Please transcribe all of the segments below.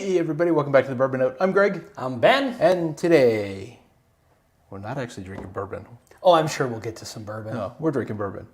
Hey everybody, welcome back to the Bourbon Note. I'm Greg. I'm Ben. And today, we're not actually drinking bourbon. Oh, I'm sure we'll get to some bourbon. No, we're drinking bourbon.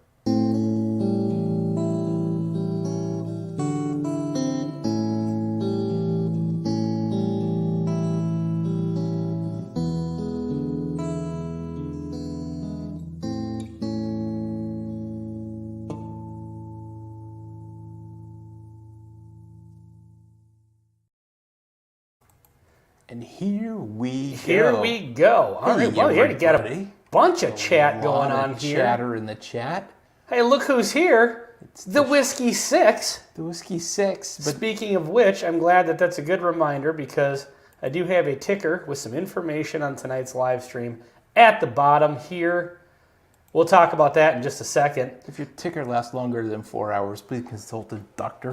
And here we go. All right, well, here we got a bunch of chat going on here. Chatter in the chat. Hey, look who's here. It's the Whiskey Six. The Whiskey Six. Speaking of which, I'm glad that that's a good reminder because I do have a ticker with some information on tonight's live stream at the bottom here. We'll talk about that in just a second. If your ticker lasts longer than 4 hours, please consult a doctor.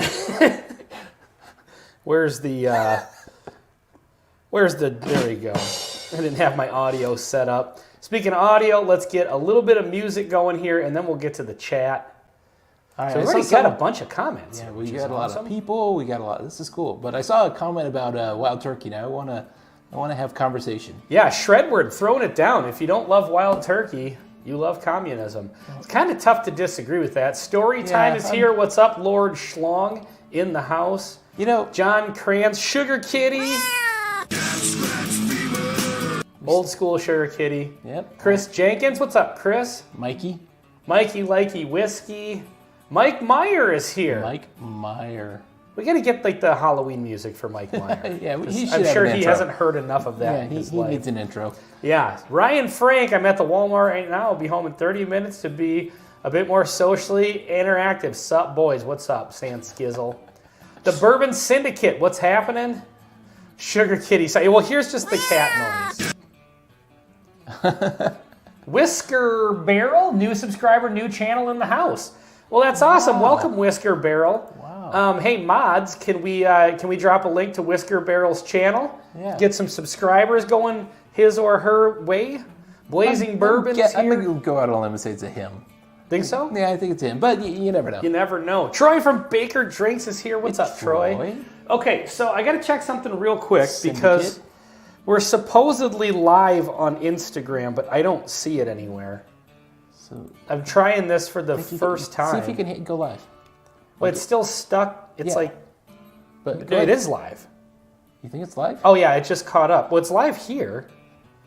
Where's the, there we go. I didn't have my audio set up. Speaking of audio, let's get a little bit of music going here, and then we'll get to the chat. All right, so we've already got a bunch of comments. Yeah, we got a lot of people. We got a lot. This is cool. But I saw a comment about wild turkey. Now I want to have conversation. Yeah, Shredward throwing it down. If you don't love wild turkey, you love communism. It's kind of tough to disagree with that. Story time is here. What's up, Lord Schlong in the house? You know, John Kranz, Sugar Kitty. Old school Sugar Kitty. Yep. Chris Jenkins. What's up, Chris? Mikey. Mikey Likey Whiskey. Mike Meyer is here. Mike Meyer. We got to get like the Halloween music for Mike Meyer. Yeah, I'm sure he hasn't heard enough of that in his life. He needs an intro. Yeah. Ryan Frank, I'm at the Walmart right now. I'll be home in 30 minutes to be a bit more socially interactive. Sup, boys? What's up, Sand Skizzle? The Bourbon Syndicate. What's happening? Sugar Kitty. Well, here's just the cat noise. Whisker Barrel, new subscriber, new channel in the house. Well, that's awesome. Wow. Welcome, Whisker Barrel. Wow. Hey, mods, can we drop a link to Whisker Barrel's channel? Yeah. Get some subscribers going his or her way. Blazing Bourbon is I'm here. going to go out on a limb and say it's a him. Think so? Yeah, I think it's him, but you never know. You never know. Troy from Baker Drinks is here. What's up, Troy? Okay, so I got to check something real quick because we're supposedly live on Instagram, but I don't see it anywhere. So I'm trying this for the first time. See if you can go live. Well, it's still stuck. It's but it is live. You think it's live? Oh yeah, it just caught up. Well, it's live here.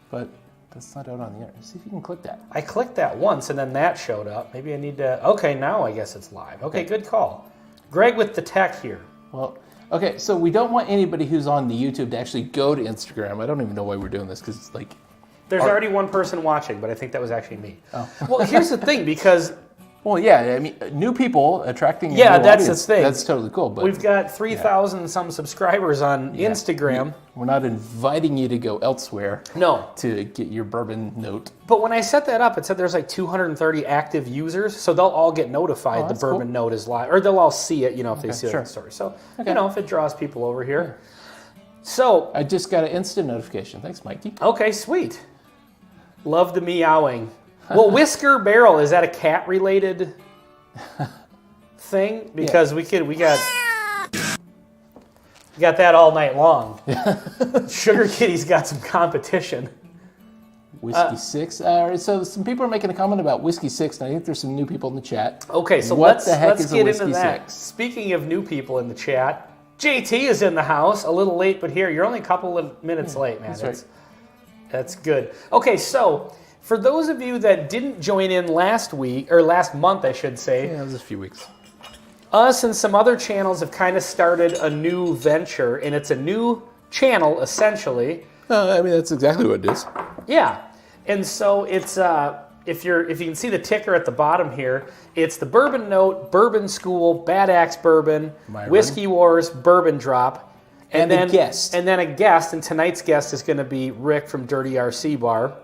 But that's not out on the air. See if you can click that. I clicked that once and then that showed up. Maybe I need to... Okay, now I guess it's live. Okay, good call. Greg with the tech here. Well, okay, so we don't want anybody who's on the YouTube to actually go to Instagram. I don't even know why we're doing this because it's like... There's already one person watching, but I think that was actually me. Oh. Well, here's the thing, because... Well, yeah, I mean, new people attracting a new that's audience, the thing. That's totally cool. But we've got 3,000 some subscribers on Instagram. We're not inviting you to go elsewhere. No. To get your bourbon note. But when I set that up, it said there's like 230 active users, so they'll all get notified the bourbon note is live, or they'll all see it, if they see the story. So, if it draws people over here. So I just got an instant notification. Thanks, Mikey. Okay, sweet. Love the meowing. Well, Whisker Barrel, is that a cat-related thing? Because we got that all night long. Sugar Kitty's got some competition. Whiskey Six. So some people are making a comment about Whiskey Six, and I think there's some new people in the chat. Okay, so let's get into that. Speaking of new people in the chat, JT is in the house, a little late, but here. You're only a couple of minutes late, man. That's right. That's good. Okay, so... For those of you that didn't join in last week, or last month, I should say. Yeah, it was a few weeks. Us and some other channels have kind of started a new venture, and it's a new channel, essentially. I mean, that's exactly what it is. Yeah. And so it's, if you can see the ticker at the bottom here, it's the Bourbon Note, Bourbon School, Bad Axe Bourbon, Whiskey Wars, Bourbon Drop. And then a guest. And then a guest, and tonight's guest is going to be Rick from Dirty RC Bar.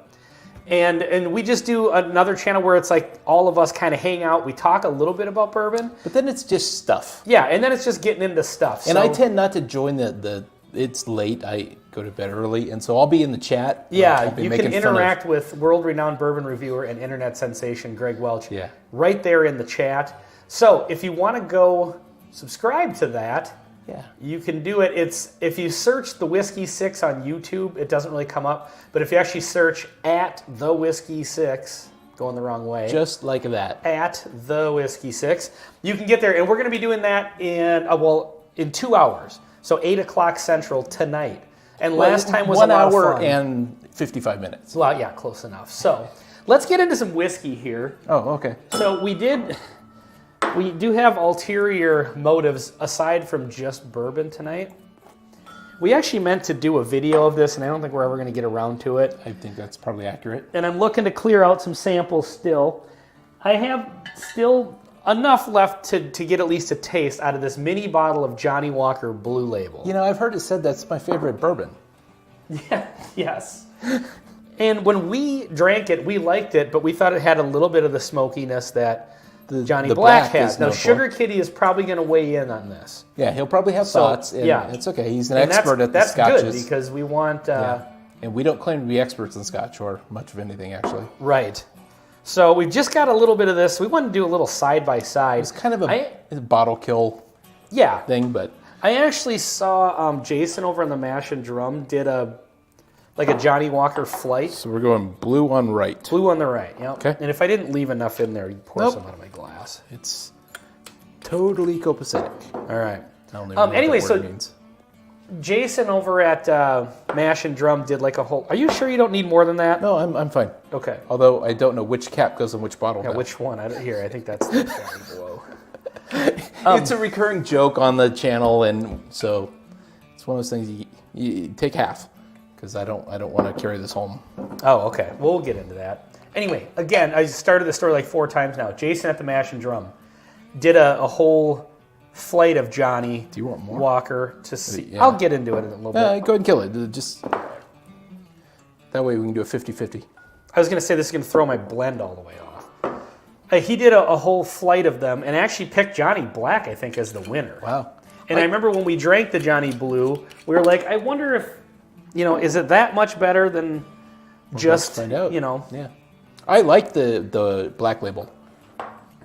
And we just do another channel where it's like all of us kind of hang out. We talk a little bit about bourbon. But then it's just stuff. Yeah, and then it's just getting into stuff. And I tend not to join the it's late. I go to bed early, and so I'll be in the chat. Yeah, you can interact with world-renowned bourbon reviewer and internet sensation Greg Welch right there in the chat. So if you want to go subscribe to that, Yeah. You can do it. It's if you search the Whiskey 6 on YouTube, it doesn't really come up. But if you actually search at the Whiskey 6, going the wrong way. Just like that. At the Whiskey 6, you can get there. And we're going to be doing that in 2 hours. So 8 o'clock Central tonight. And last time was 1 a lot of hour fun. and 55 minutes. Well, yeah, close enough. So let's get into some whiskey here. Oh, okay. So we do have ulterior motives aside from just bourbon tonight. We actually meant to do a video of this, and I don't think we're ever going to get around to it. I think that's probably accurate. And I'm looking to clear out some samples still. I have still enough left to get at least a taste out of this mini bottle of Johnny Walker Blue Label. You know, I've heard it said that's my favorite bourbon. Yeah, yes. And when we drank it, we liked it, but we thought it had a little bit of the smokiness that Johnny the Black black has. is Now, known Sugar for. Kitty is probably going to weigh in on this. Yeah, he'll probably have thoughts, and yeah. it's okay. He's an And expert at the that's scotches. good because we want... And we don't claim to be experts in scotch or much of anything, actually. Right. So we've just got a little bit of this. We want to do a little side-by-side. It's kind of a bottle kill thing, but... I actually saw Jason over on the Mash and Drum did a Johnny Walker Flight. So we're going blue on right. Blue on the right, yep. Okay. And if I didn't leave enough in there, you pour some out of my glass. It's totally copacetic. All right. I don't even know anyway, what that word means. Jason over at Mash and Drum did like a whole... Are you sure you don't need more than that? No, I'm fine. Okay. Although I don't know which cap goes in which bottle. Yeah, now. which one? I think that's the down below. It's a recurring joke on the channel, and so it's one of those things you take half because I don't want to carry this home. Oh, okay. We'll get into that. Anyway, again, I started the story like 4 times now. Jason at the Mash and Drum did a whole flight of Johnny Do you want more? Walker to see. Yeah. I'll get into it in a little bit. Go ahead and kill it. Just that way we can do a 50-50. I was going to say this is going to throw my blend all the way off. He did a whole flight of them and actually picked Johnny Black, I think, as the winner. Wow. And I remember when we drank the Johnny Blue, we were like, I wonder if, is it that much better than just, Let's find out. Yeah. I like the black label.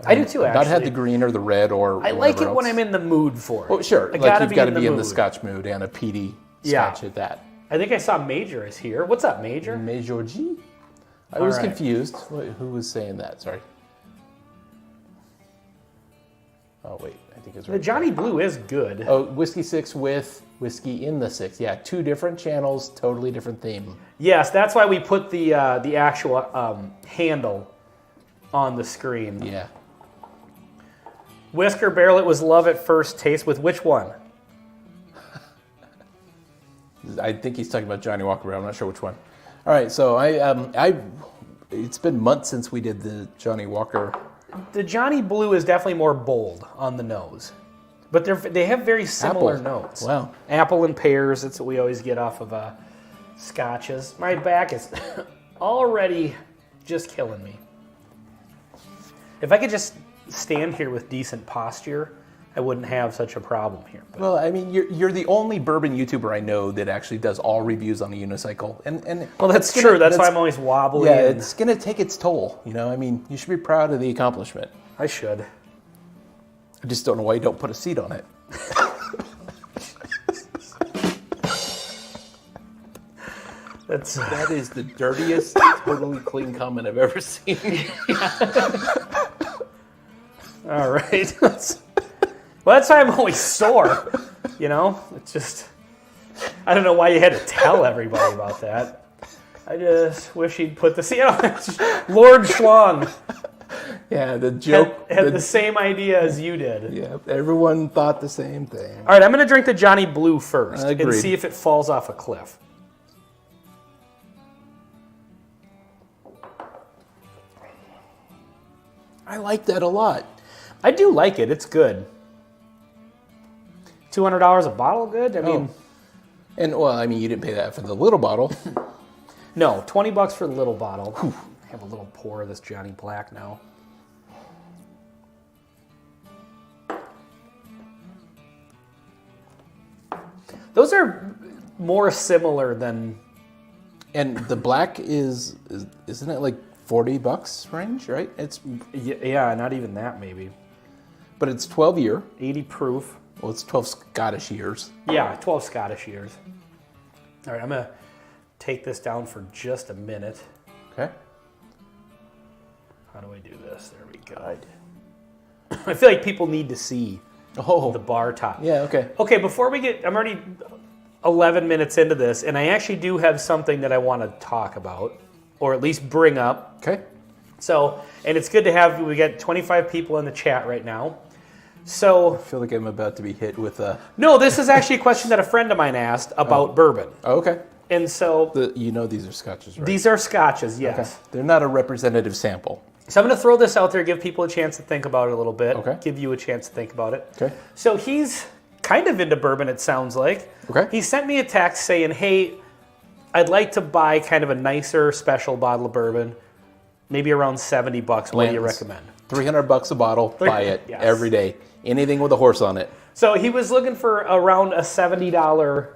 I do too, actually. Not had the green or the red or I like it whatever when else. I'm in the mood for it. Oh, sure. I Like you've got to be in the mood. Scotch mood and a peaty Yeah. Scotch at that. I think I saw Major is here. What's up, Major? Major G? I was right. confused. Who was saying that? Sorry. Oh, wait. I think it's right. The Johnny Blue is good. Oh, Whiskey 6 with Whiskey in the 6. Yeah, 2 different channels, totally different theme. Yes, that's why we put the actual handle on the screen. Yeah. Whisker Barrel, it was love at first taste. With which one? I think he's talking about Johnny Walker, but I'm not sure which one. All right, so it's been months since we did the Johnny Walker. The Johnny Blue is definitely more bold on the nose. But they have very similar Apple. notes. Wow. Apple and pears, that's what we always get off of scotches. My back is already just killing me. If I could just stand here with decent posture, I wouldn't have such a problem here. But Well, I mean, you're the only bourbon YouTuber I know that actually does all reviews on a unicycle, and well, that's true. That's why I'm always wobbly. Yeah, and it's gonna take its toll. I mean, you should be proud of the accomplishment. I should. I just don't know why you don't put a seat on it. That is the dirtiest, totally clean comment I've ever seen. All right. Well, that's why I'm always sore. It's just, I don't know why you had to tell everybody about that. I just wish he'd put the Lord Schlong Yeah, the joke had the same idea as you did. Yeah, everyone thought the same thing. All right, I'm going to drink the Johnny Blue first and Agreed. see if it falls off a cliff. I like that a lot. I do like it. It's good. $200 a bottle good? I mean, And well, I mean, you didn't pay that for the little bottle. no, $20 for the little bottle. I have a little pour of this Johnny Black now. Those are more similar than... And the black isn't it like $40 range, right? Yeah, not even that maybe. But it's 12 year. 80 proof. Well, it's 12 Scottish years. Yeah, 12 Scottish years. All right, I'm going to take this down for just a minute. Okay. How do I do this? There we go. I feel like people need to see the bar top. Yeah, okay. Okay, before we get, I'm already 11 minutes into this, and I actually do have something that I want to talk about, or at least bring up. Okay. So, and it's good to have, we got 25 people in the chat right now. So, I feel like I'm about to be hit with a... No, this is actually a question that a friend of mine asked about bourbon. Oh, okay. And so... these are scotches, right? These are scotches, yes. Okay. They're not a representative sample. So I'm going to throw this out there, give people a chance to think about it a little bit. Okay. Give you a chance to think about it. Okay. So he's kind of into bourbon, it sounds like. Okay. He sent me a text saying, hey, I'd like to buy kind of a nicer special bottle of bourbon, maybe around $70. What do you recommend? $300 a bottle, buy it every day. Anything with a horse on it. So he was looking for around a $70,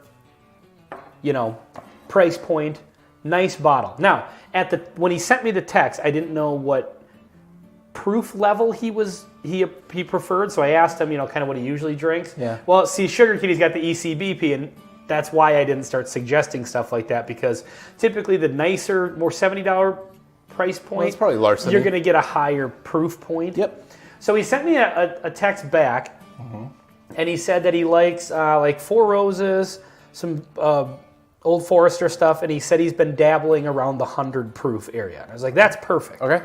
price point, nice bottle. Now, when he sent me the text, I didn't know what proof level he preferred, so I asked him, kind of what he usually drinks. Yeah. Well, see, Sugar Kitty's got the ECBP, and that's why I didn't start suggesting stuff like that, because typically the nicer, more $70 price point, it's probably larceny. You're going to get a higher proof point. Yep. So he sent me a text back, and he said that he likes like Four Roses, some Old Forester stuff, and he said he's been dabbling around the 100 proof area. And I was like, that's perfect. Okay.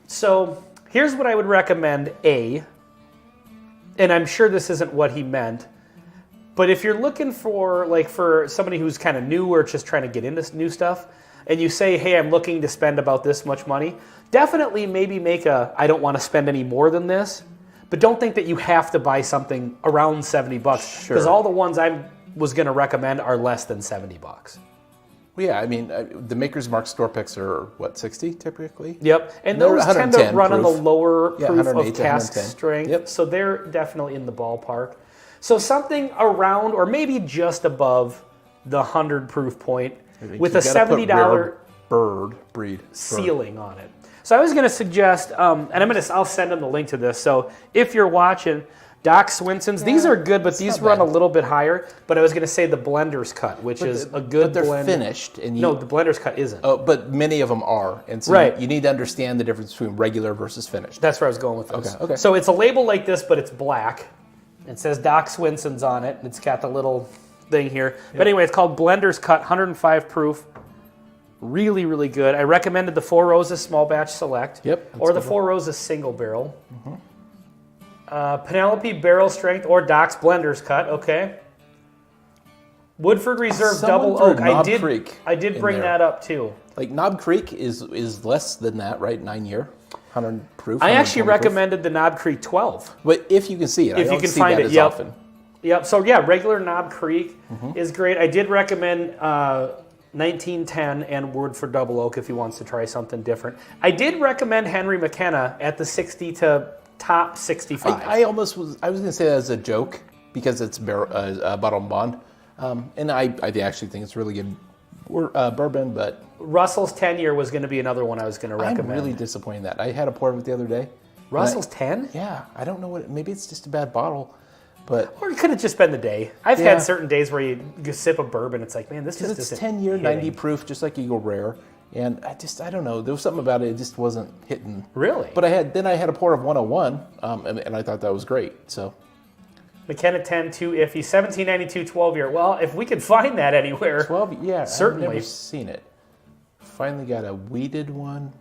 So here's what I would recommend, and I'm sure this isn't what he meant, but if you're looking for somebody who's kind of new or just trying to get into new stuff, and you say, hey, I'm looking to spend about this much money, definitely maybe make I don't want to spend any more than this, but don't think that you have to buy something around $70, because all the ones I was going to recommend are less than $70. Well, yeah, I mean, the Maker's Mark store picks are, what, 60 typically? Yep, and those tend to run on the lower proof of cask 110. strength, so they're definitely in the ballpark. So something around, or maybe just above the 100 proof point, with a $70 breed ceiling on it. So I was going to suggest, and I'll send them the link to this. So if you're watching, Doc Swinson's, these are good, but these run a little bit higher. But I was going to say the Blender's Cut, which is a good blend. But they're finished. No, the Blender's Cut isn't. Oh, but many of them are. And so you need to understand the difference between regular versus finished. That's where I was going with this. Okay. So it's a label like this, but it's black. It says Doc Swinson's on it, and it's got the little thing here. Yep. But anyway, it's called Blender's Cut, 105 proof. Really, really good. I recommended the Four Roses Small Batch Select. Yep. Or the Four Roses Single Barrel. Penelope Barrel Strength or Doc's Blender's Cut. Okay. Woodford Reserve Double Oak. I did bring that up too. Like Knob Creek is less than that, right? 9 year, 100 proof. I actually recommended the Knob Creek 12. But if you can see it, if you can find it, often. Yep. So yeah, regular Knob Creek is great. I did recommend 1910 and Woodford Double Oak if he wants to try something different. I did recommend Henry McKenna at the 60 to top 65. I was going to say that as a joke because it's bottle and bond, and I actually think it's really good bourbon. But Russell's 10 year was going to be another one I was going to recommend. I'm really disappointed in that. I had a pour of it the other day. Russell's 10? Yeah, I don't know maybe it's just a bad bottle. But or it could have just been the day. I've had certain days where you sip a bourbon, it's like, man, this just isn't 10 year, hitting. 90 proof, just like Eagle Rare. And I don't know. There was something about it. It just wasn't hitting. Really? But I had a pour of 101, and I thought that was great. So McKenna 10, 2 iffy, 1792, 12 year. Well, if we could find that anywhere. 12, yeah. Certainly. I've never seen it. Finally got a weeded one.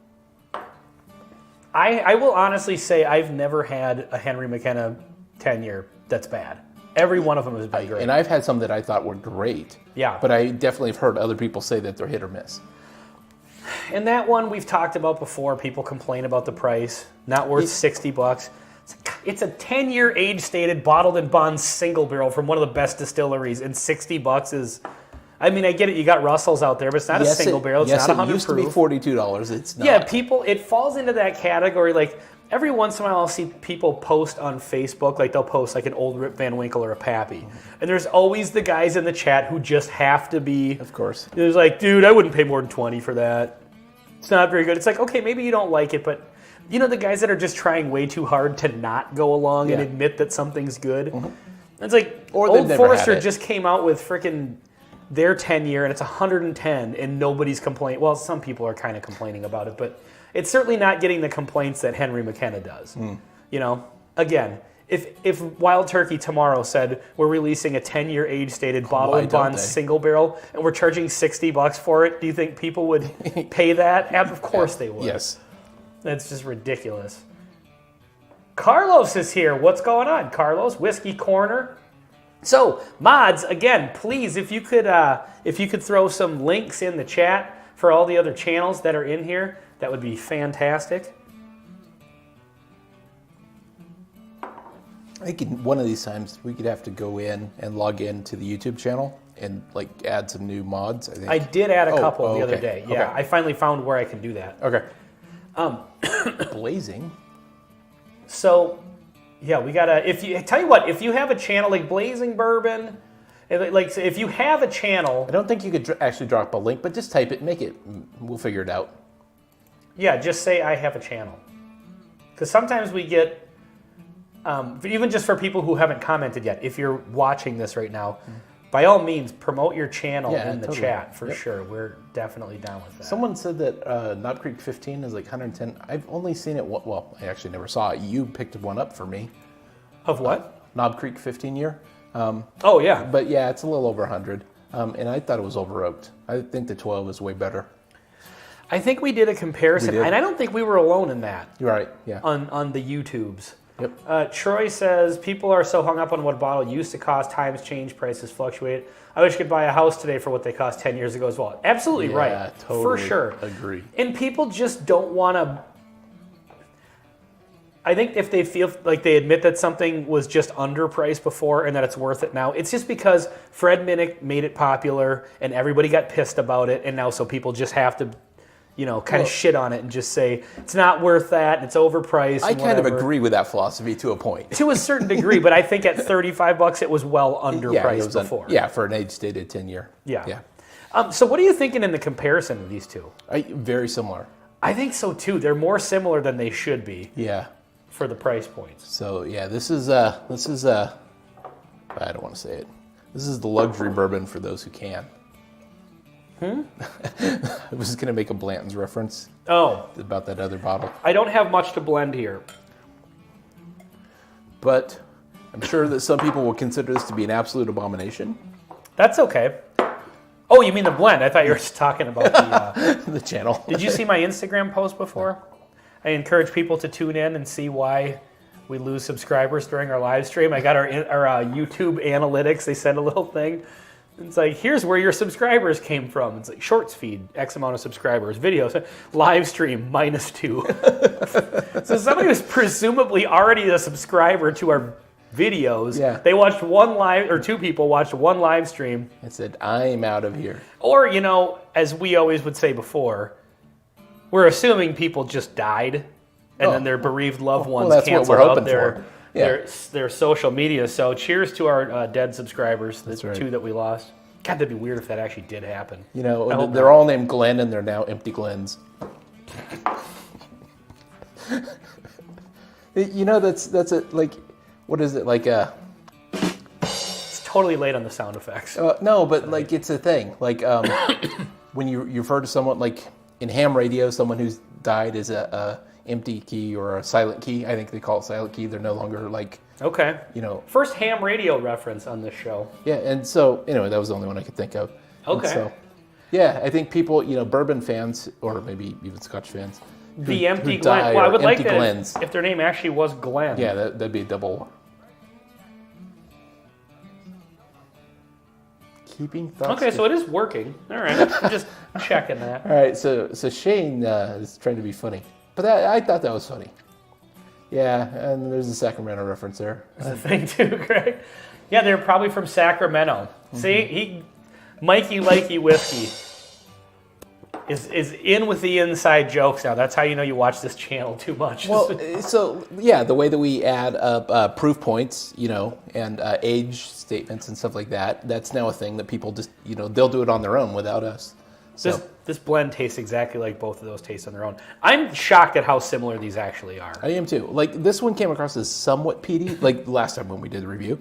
I will honestly say I've never had a Henry McKenna 10 year that's bad. Every one of them has been great. And I've had some that I thought were great. Yeah. But I definitely have heard other people say that they're hit or miss. And that one we've talked about before. People complain about the price. Not worth $60. It's a 10-year age-stated bottled and bond single barrel from one of the best distilleries, and $60 is. I mean, I get it. You got Russell's out there, but it's not a single barrel. It's not 100 proof. It used to be $42. It's not. Yeah, it falls into that category. Like every once in a while, I'll see people post on Facebook. Like they'll post like an old Rip Van Winkle or a Pappy, and there's always the guys in the chat who just have to be. Of course. It's like, dude, I wouldn't pay more than $20 for that. It's not very good. It's like, okay, maybe you don't like it, but the guys that are just trying way too hard to not go along and admit that something's good. It's like Or they've Old never had Forester it. just came out with freaking their 10-year, and it's 110, and nobody's complaining. Well, some people are kind of complaining about it, but it's certainly not getting the complaints that Henry McKenna does. You know, again, if Wild Turkey tomorrow said we're releasing a 10-year age-stated bottle and bond single barrel, and we're charging $60 for it, do you think people would pay that? Of course they would. Yes. That's just ridiculous. Carlos is here. What's going on, Carlos? Whiskey Corner. So, mods, again, please, if you could throw some links in the chat for all the other channels that are in here, that would be fantastic. I think one of these times we could have to go in and log into the YouTube channel and like add some new mods. I think I did add a couple the other okay. day. Yeah, Okay. I finally found where I can do that. Okay. Blazing. So, yeah, we gotta. If you have a channel like Blazing Bourbon, like if you have a channel, I don't think you could actually drop a link, but just type it, make it. We'll figure it out. yeah, just say I have a channel. Because sometimes we get, even just for people who haven't commented yet, if you're watching this right now, by all means, promote your channel in the chat for sure. We're definitely down with that. Someone said that Knob Creek 15 is like 110. I've only seen it. Well, I actually never saw it. You picked one up for me. Of what? Knob Creek 15 year. Oh, yeah. But yeah, it's a little over 100. And I thought it was over oaked. I think the 12 is way better. I think we did a comparison, and I don't think we were alone in that. You're right. Yeah. On the YouTubes. Yep. Troy says, people are so hung up on what a bottle used to cost. Times change, prices fluctuate. I wish I could buy a house today for what they cost 10 years ago as well. Absolutely right. Totally for sure. Agree. And people just don't want to... I think if they feel like they admit that something was just underpriced before and that it's worth it now, it's just because Fred Minnick made it popular and everybody got pissed about it, and now so people just have to... kind of shit on it and just say, it's not worth that, it's overpriced. I kind of agree with that philosophy to a point. To a certain degree, but I think at $35 it was well underpriced before. For an age-stated 10-year. Yeah. So what are you thinking in the comparison of these two? Very similar. I think so too. They're more similar than they should be. Yeah. For the price points. So yeah, this is I don't want to say it. This is the luxury bourbon for those who can. I was going to make a Blanton's reference. Oh. About that other bottle. I don't have much to blend here. But I'm sure that some people will consider this to be an absolute abomination. That's okay. Oh, you mean the blend? I thought you were just talking about the... the channel. Did you see my Instagram post before? I encourage people to tune in and see why we lose subscribers during our live stream. I got our YouTube analytics. They send a little thing. It's like, here's where your subscribers came from. It's like shorts feed, X amount of subscribers, videos, live stream, -2. So somebody was presumably already a subscriber to our videos. Yeah. They watched two people watched one live stream. And said, I'm out of here. Or, as we always would say before, we're assuming people just died and then their bereaved loved ones canceled out their social media. So cheers to our dead subscribers, the two that we lost. God, that'd be weird if that actually did happen. They're all named Glenn and they're now empty Glens. That's a, like, what is it, like a... It's totally late on the sound effects. No, but like it's a thing. Like when you refer to someone, like in ham radio, someone who's died is a empty key or a silent key. I think they call it silent key. They're no longer like... Okay. First ham radio reference on this show. Yeah, and so, anyway, that was the only one I could think of. Okay. And so, yeah, I think people, bourbon fans, or maybe even Scotch fans, the empty Glen. Well, I would like that if their name actually was Glenn. Yeah, that'd be a double. Keeping thoughts. Okay, so it is working. All right, I'm just checking that. All right, so Shane is trying to be funny. But I thought that was funny. Yeah, and there's a Sacramento reference there. That's the thing too, Greg. Yeah, they're probably from Sacramento. Mm-hmm. See, Mikey Likey Whiskey is in with the inside jokes now. That's how you know you watch this channel too much. Well, so yeah, the way that we add up proof points, and age statements and stuff like that, that's now a thing that people just, they'll do it on their own without us. So. This blend tastes exactly like both of those taste on their own. I'm shocked at how similar these actually are. I am too. Like this one came across as somewhat peaty, like last time when we did the review.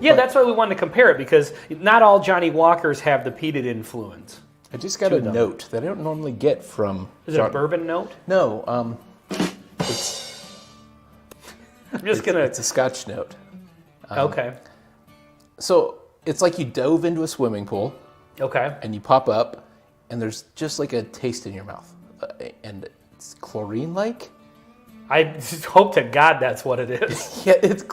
Yeah, that's why we wanted to compare it, because not all Johnny Walkers have the peated influence. I just got a note that I don't normally get from. Is it a bourbon note? No, it's a Scotch note. Okay. So it's like you dove into a swimming pool. Okay. And you pop up, and there's just like a taste in your mouth, and it's chlorine-like. I just hope to God that's what it is. Yeah, it's.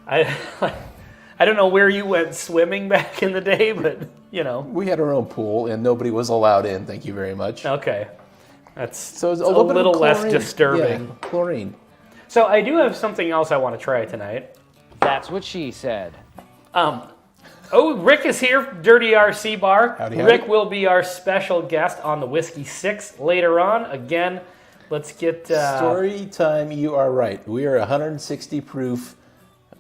I don't know where you went swimming back in the day, but We had our own pool, and nobody was allowed in. Thank you very much. Okay, that's so it's a little less disturbing. Yeah, chlorine. So I do have something else I want to try tonight. That's what she said. Rick is here, Dirty RC Bar. Howdy. Rick will be our special guest on the Whiskey 6 later on. Again, let's get... Story time, you are right. We are 160 proof,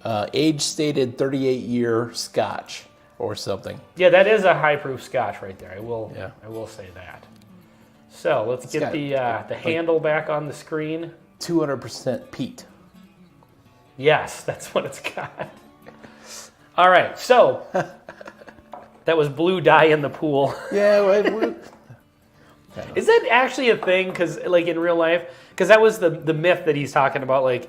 age stated 38-year Scotch or something. Yeah, that is a high proof Scotch right there. I will say that. So let's get the handle back on the screen. 200% peat. Yes, that's what it's got. All right, so that was blue dye in the pool. Yeah. Is that actually a thing? Because like in real life, because that was the myth that he's talking about. Like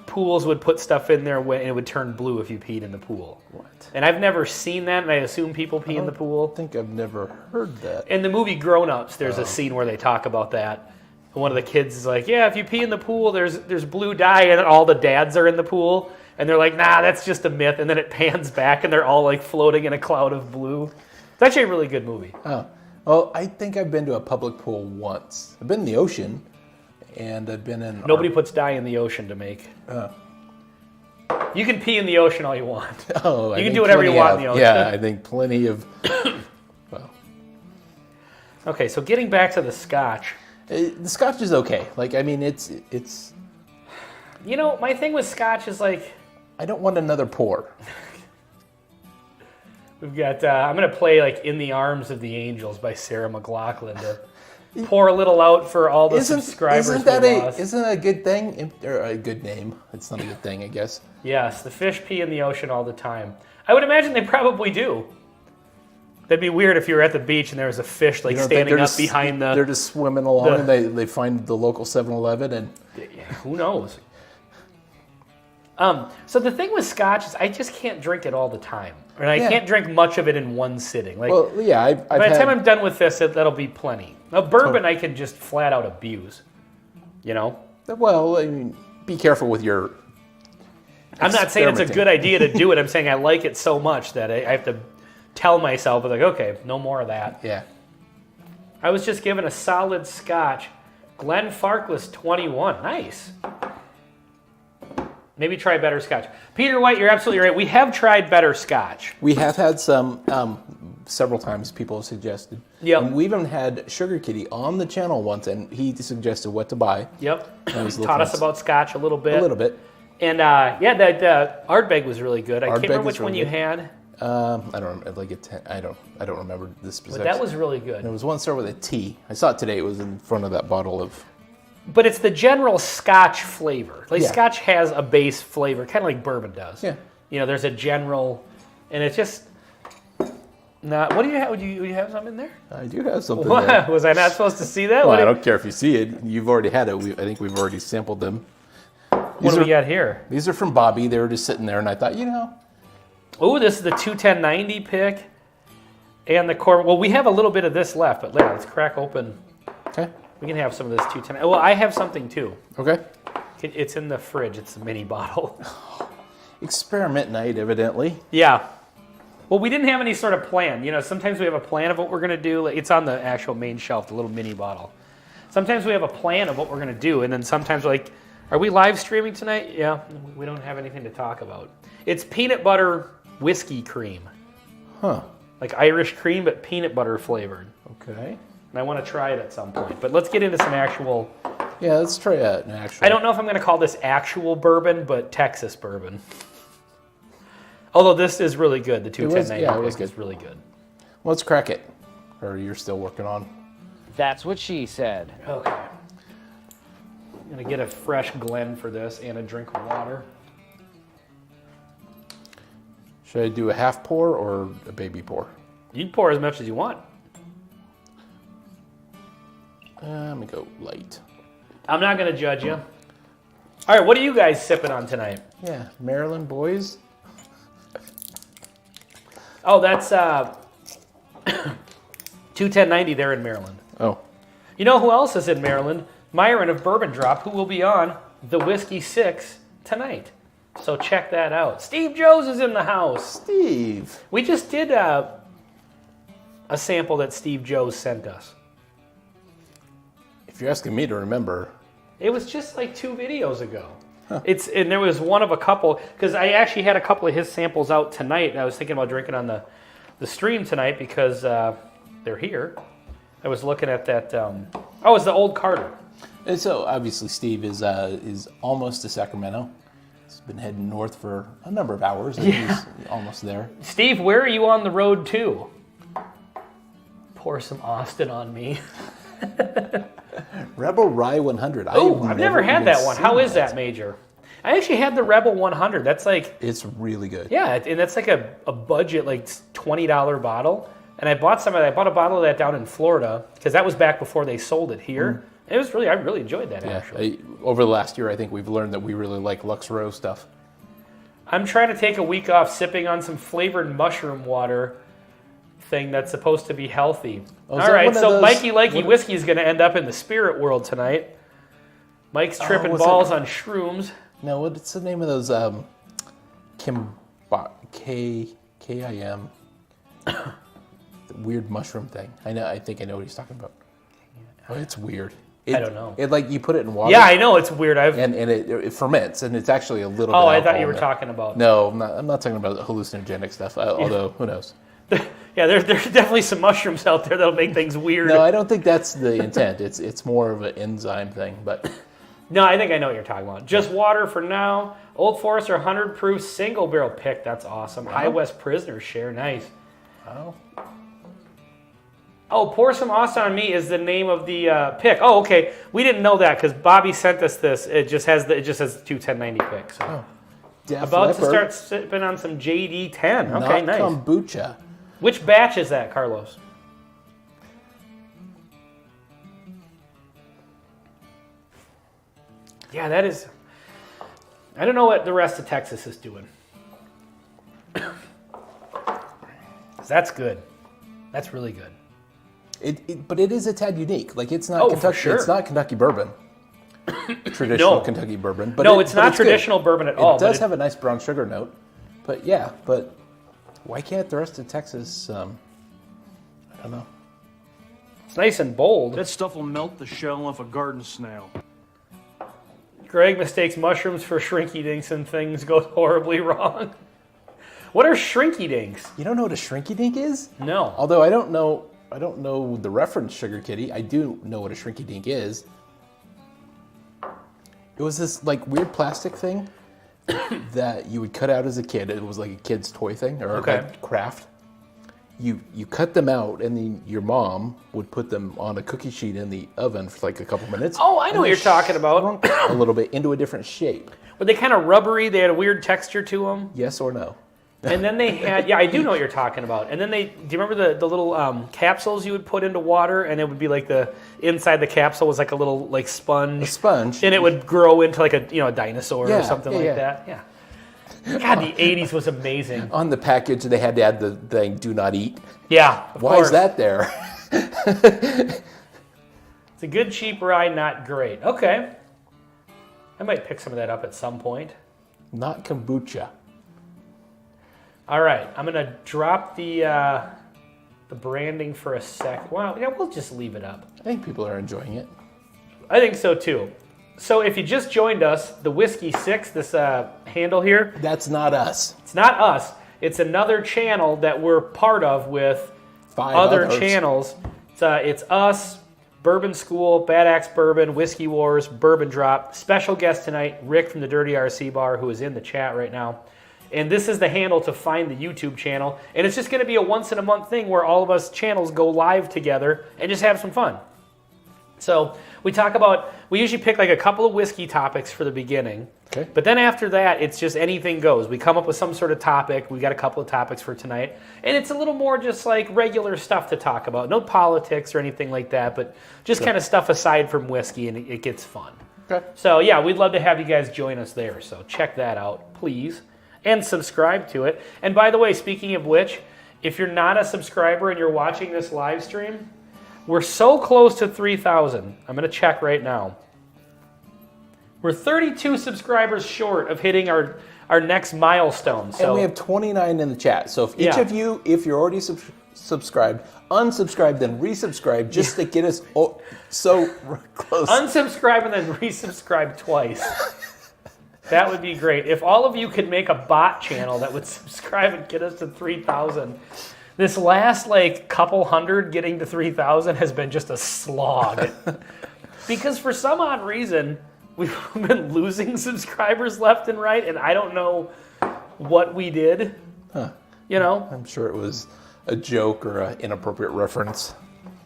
pools would put stuff in there and it would turn blue if you peed in the pool. What? And I've never seen that, and I assume people pee in the pool. I think I've never heard that. In the movie Grown Ups, there's a scene where they talk about that. And one of the kids is like, "Yeah, if you pee in the pool, there's blue dye," and all the dads are in the pool. And they're like, "Nah, that's just a myth." And then it pans back, and they're all like floating in a cloud of blue. It's actually a really good movie. Oh, well, I think I've been to a public pool once. I've been in the ocean, and I've been in. Nobody puts dye in the ocean to make. You can pee in the ocean all you want. Oh, you can do whatever you want in the ocean. Yeah, I think plenty of. Well, okay, so getting back to the Scotch. The Scotch is okay. Like, I mean, it's. My thing with Scotch is like. I don't want another pour. We've got, I'm going to play like In the Arms of the Angels by Sarah McLachlan to pour a little out for all the subscribers Isn't that we lost. Isn't a good thing? Or a good name. It's not a good thing, I guess. Yes, the fish pee in the ocean all the time. I would imagine they probably do. That'd be weird if you were at the beach and there was a fish like standing up behind the... They're just swimming along and they find the local 7-Eleven and... Who knows? So the thing with Scotch is I just can't drink it all the time. And I can't drink much of it in one sitting. Like, well, yeah, by the time I'm done with this, that'll be plenty. Now, bourbon I can just flat out abuse. Well, I mean, be careful with your... I'm not saying it's a good idea to do it. I'm saying I like it so much that I have to tell myself, like, okay, no more of that. Yeah. I was just given a solid Scotch. Glenfarclas 21. Nice. Maybe try better Scotch. Peter White, you're absolutely right. We have tried better Scotch. We have had some, several times people have suggested. Yep. And we even had Sugar Kitty on the channel once, and he suggested what to buy. Yep. Taught us about Scotch a little bit. A little bit. And the Ardbeg was really good. I can't remember which one you had. I don't I don't remember the specifics. But that was really good. There was one started with a T. I saw it today. It was in front of that bottle of. But it's the general Scotch flavor. Like Scotch has a base flavor, kind of like bourbon does. Yeah. There's a general, and it's just not. What do you have? Do you have something in there? I do have something. What? There. Was I not supposed to see that? Well, I don't care if you see it. You've already had it. I think we've already sampled them. What do we got here? These are from Bobby. They were just sitting there, and I thought, Oh, this is the 21090 pick, and the core. Well, we have a little bit of this left, but let's crack open. Okay. We can have some of this 210. Well, I have something too. Okay. It's in the fridge. It's a mini bottle. Experiment night, evidently. Yeah. Well, we didn't have any sort of plan. Sometimes we have a plan of what we're going to do. It's on the actual main shelf, the little mini bottle. Sometimes we have a plan of what we're going to do, and then sometimes are we live streaming tonight? Yeah. We don't have anything to talk about. It's peanut butter whiskey cream. Huh. Like Irish cream, but peanut butter flavored. Okay. And I want to try it at some point. But let's get into some actual... Yeah, let's try an actual... I don't know if I'm going to call this actual bourbon, but Texas bourbon. Although this is really good. The 21090 it was good. is really good. Let's crack it. or you're still working on? That's what she said. Okay. I'm gonna get a fresh Glen for this and a drink of water. Should I do a half pour or a baby pour? You can pour as much as you want. I'm gonna go light. I'm not gonna judge you. All right, what are you guys sipping on tonight? Yeah, Maryland boys. Oh, that's 21090. They're in Maryland. Oh, You know who else is in Maryland? Myron of Bourbon Drop, who will be on the Whiskey 6 tonight. So check that out. Steve Joes is in the house. Steve. We just did a sample that Steve Joes sent us. If you're asking me to remember, It was just like 2 videos ago. And there was one of a couple, because I actually had a couple of his samples out tonight, and I was thinking about drinking on the stream tonight because they're here. I was looking at that. It's the Old Carter. and so obviously Steve is almost to Sacramento. He's been heading north for a number of hours. And he's almost there. Steve, where are you on the road to? Pour some Austin on me. Rebel Rye 100. Oh, I've never had that one. How is that, Major? I actually had the Rebel 100. That's like, It's really good. yeah, and that's like a budget, like $20 bottle. And I bought some of that. I bought a bottle of that down in Florida because that was back before they sold it here. And it was really, I really enjoyed that actually. Over the last year, I think we've learned that we really like Lux Row stuff. I'm trying to take a week off sipping on some flavored mushroom water thing that's supposed to be healthy. Oh, All is that right, one of so those- Mikey Likey Whiskey is going to end up in the spirit world tonight. Mike's tripping what's balls it? on shrooms. No, what's the name of those? Kim, K-I-M. The weird mushroom thing. I think I know what he's talking about. Oh, it's weird. I don't know. It like you put it in water. Yeah, I know it's weird. And it ferments, and it's actually a little. Oh, bit I thought alcohol you were in it. talking about. No, I'm not talking about hallucinogenic stuff. Although who knows? Yeah, there's definitely some mushrooms out there that'll make things weird. No, I don't think that's the intent. It's more of an enzyme thing. But No, I think I know what you're talking about. Just water for now. Old Forester 100 proof single barrel pick. That's awesome. High West Prisoner share. Nice. oh, Oh, Pour Some Austin on Me is the name of the pick. Oh, okay. We didn't know that because Bobby sent us this. It just has the 21090 pick. So Def about Leppard, to start sipping on some JD10. Okay, not nice. kombucha. Which batch is that, Carlos? Yeah, that is. I don't know what the rest of Texas is doing. 'Cause that's good. That's really good. But it is a tad unique. Like it's not Oh, for Kentucky. sure. It's not Kentucky bourbon. Traditional No. Kentucky bourbon. But No, it's not it's good. traditional bourbon at all. It does have a nice brown sugar note. But yeah, but why can't the rest of Texas? I don't know. It's nice and bold. That stuff will melt the shell off a garden snail. Greg mistakes mushrooms for shrinky dinks and things go horribly wrong. What are shrinky dinks? You don't know what a shrinky dink is? No. Although I don't know the reference Sugar Kitty. I do know what a shrinky dink is. It was this like weird plastic thing that you would cut out as a kid. It was like a kid's toy thing or Okay. like craft. You cut them out, and then your mom would put them on a cookie sheet in the oven for like a couple minutes. Oh, I know and what they you're talking about. shrunk a little bit into a different shape. Were they kind of rubbery? They had a weird texture to them. Yes or no? And then they had, yeah, I do know what you're talking about. And then do you remember the little capsules you would put into water, and it would be like inside the capsule was like a little like sponge. A sponge. And it would grow into like a dinosaur Yeah, or something yeah, like yeah. that. Yeah. God, the 80s was amazing. On the package, they had to add the thing, "Do not eat." Yeah, of Why course. is that there? It's a good, cheap rye, not great. Okay. I might pick some of that up at some point. Not kombucha. All right, I'm going to drop the branding for a sec. Wow, yeah, we'll just leave it up. I think people are enjoying it. I think so too. So if you just joined us, the Whiskey 6, this handle here, That's not us. it's not us. It's another channel that we're part of with 5 other others. channels. It's us, Bourbon School, Bad Axe Bourbon, Whiskey Wars, Bourbon Drop. Special guest tonight, Rick from the Dirty RC Bar, who is in the chat right now. And this is the handle to find the YouTube channel. And it's just going to be a once-in-a-month thing where all of us channels go live together and just have some fun. So we usually pick like a couple of whiskey topics for the beginning. Okay. But then after that, it's just anything goes. We come up with some sort of topic. We got a couple of topics for tonight. And it's a little more just like regular stuff to talk about. No politics or anything like that, but just kind of stuff aside from whiskey, and it gets fun. Okay. So yeah, we'd love to have you guys join us there. So check that out, please. And subscribe to it. And by the way, speaking of which, if you're not a subscriber and you're watching this live stream, we're so close to 3,000. I'm going to check right now. We're 32 subscribers short of hitting our next milestone. So. And we have 29 in the chat. So if each of you, if you're already subscribed, unsubscribe, then resubscribe just to get us so close. Unsubscribe and then resubscribe twice. That would be great. If all of you could make a bot channel that would subscribe and get us to 3,000. This last like couple hundred getting to 3,000 has been just a slog. Because for some odd reason, we've been losing subscribers left and right, and I don't know what we did. Huh. You know? I'm sure it was a joke or an inappropriate reference.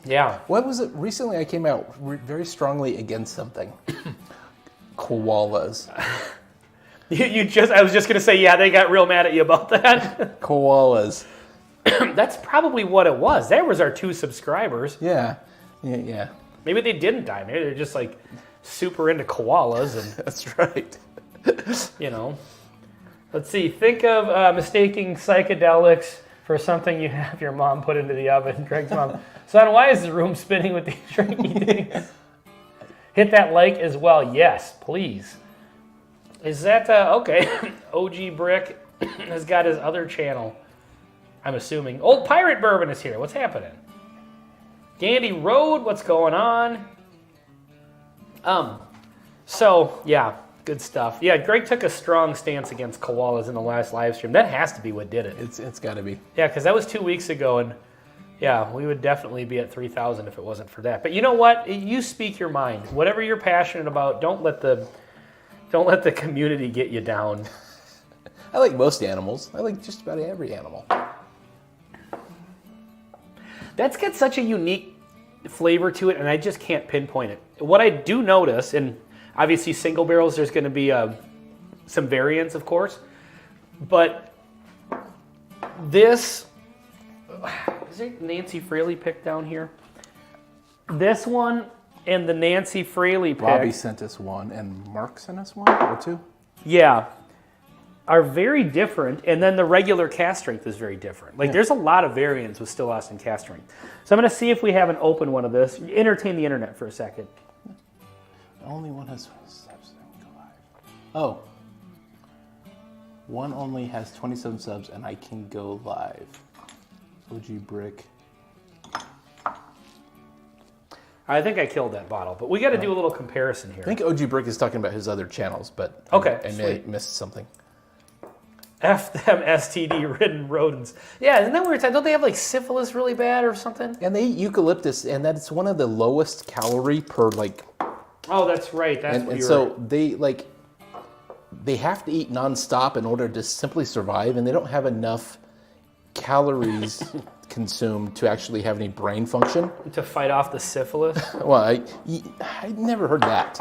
Yeah. What was it? Recently I came out very strongly against something. Koalas. I was just going to say, yeah, they got real mad at you about that. Koalas. That's probably what it was. There was our 2 subscribers. Yeah. Maybe they didn't die. Maybe they're just like super into koalas. And that's right. You know. Let's see. Think of mistaking psychedelics for something you have your mom put into the oven. Greg's mom. Son, why is the room spinning with these shrinky things? Hit that like as well. Yes, please. Is that, okay. OG Brick has got his other channel. I'm assuming. Old Pirate Bourbon is here. What's happening? Gandy Road, what's going on? So, yeah, good stuff. Yeah, Greg took a strong stance against koalas in the last live stream. That has to be what did it. It's got to be. Yeah, because that was 2 weeks ago, and yeah, we would definitely be at 3,000 if it wasn't for that. But you know what? You speak your mind. Whatever you're passionate about, don't let the community get you down. I like most animals. I like just about every animal. That's got such a unique flavor to it, and I just can't pinpoint it. What I do notice, and obviously single barrels, there's going to be some variants, of course, but this, is there Nancy Fraley pick down here? This one and the Nancy Fraley pick. Robbie sent us one, and Mark sent us one or 2. Yeah. Are very different, and then the regular cast strength is very different. Like, there's a lot of variants with Still Austin cast strength. So I'm going to see if we have an open one of this. Entertain the internet for a second. Only one has 20 subs. Oh. One only has 27 subs, and I can go live. OG Brick. I think I killed that bottle, but we got to do a little comparison here. I think OG Brick is talking about his other channels, but okay, I may have missed something. F them STD-ridden rodents. Yeah, isn't that weird? Don't they have like syphilis really bad or something? And they eat eucalyptus, and that's one of the lowest calorie per like. Oh, that's right. That's and so they have to eat nonstop in order to simply survive, and they don't have enough calories consumed to actually have any brain function. To fight off the syphilis? Well, I never heard that.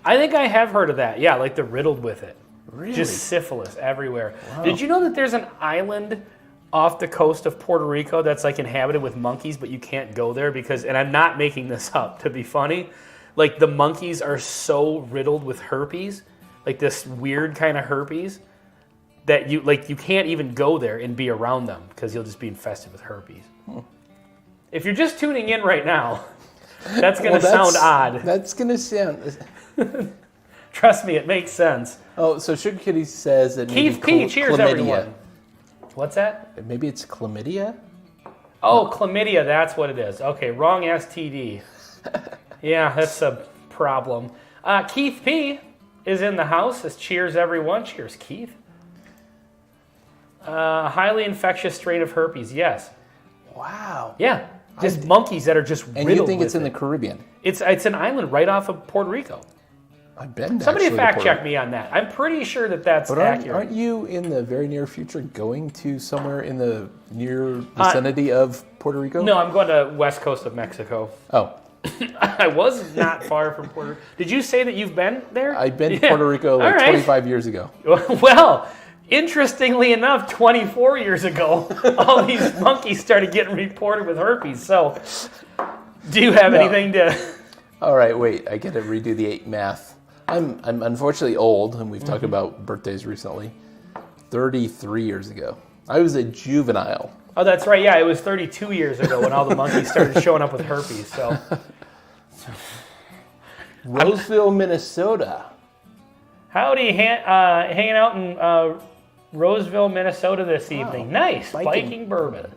I think I have heard of that. Yeah, like they're riddled with it. Really? Just syphilis everywhere. Wow. Did you know that there's an island off the coast of Puerto Rico that's like inhabited with monkeys, but you can't go there because, and I'm not making this up to be funny, like the monkeys are so riddled with herpes, like this weird kind of herpes, that you can't even go there and be around them because you'll just be infested with herpes. If you're just tuning in right now, that's going to sound odd. That's going to sound... Trust me, it makes sense. Oh, so Sugar Kitty says that Keith P, cheers chlamydia. Everyone. What's that? Maybe it's chlamydia? Oh, chlamydia, that's what it is. Okay, wrong STD. Yeah, that's a problem. Keith P is in the house. Says cheers everyone. Cheers, Keith. Highly infectious strain of herpes, yes. Wow. Yeah, just monkeys that are just riddled And you think with it's in it. the Caribbean? It's an island right off of Puerto Rico. I've been to Somebody actually to fact Puerto check me on that. I'm pretty sure that that's But accurate. aren't you in the very near future going to somewhere in the near vicinity of Puerto Rico? No, I'm going to west coast of Mexico. Oh, I was not far from Puerto Rico. Did you say that you've been there? I've been to Puerto Rico like All right. 25 years ago. Well, interestingly enough, 24 years ago, all these monkeys started getting reported with herpes. So, do you have anything to... All right, wait. I got to redo the 8 math. I'm unfortunately old, and we've talked about birthdays recently. 33 years ago. I was a juvenile. Oh, that's right. Yeah, it was 32 years ago when all the monkeys started showing up with herpes. So, Roseville, Minnesota. howdy, hanging out in Roseville, Minnesota this evening. Nice. Biking bourbon.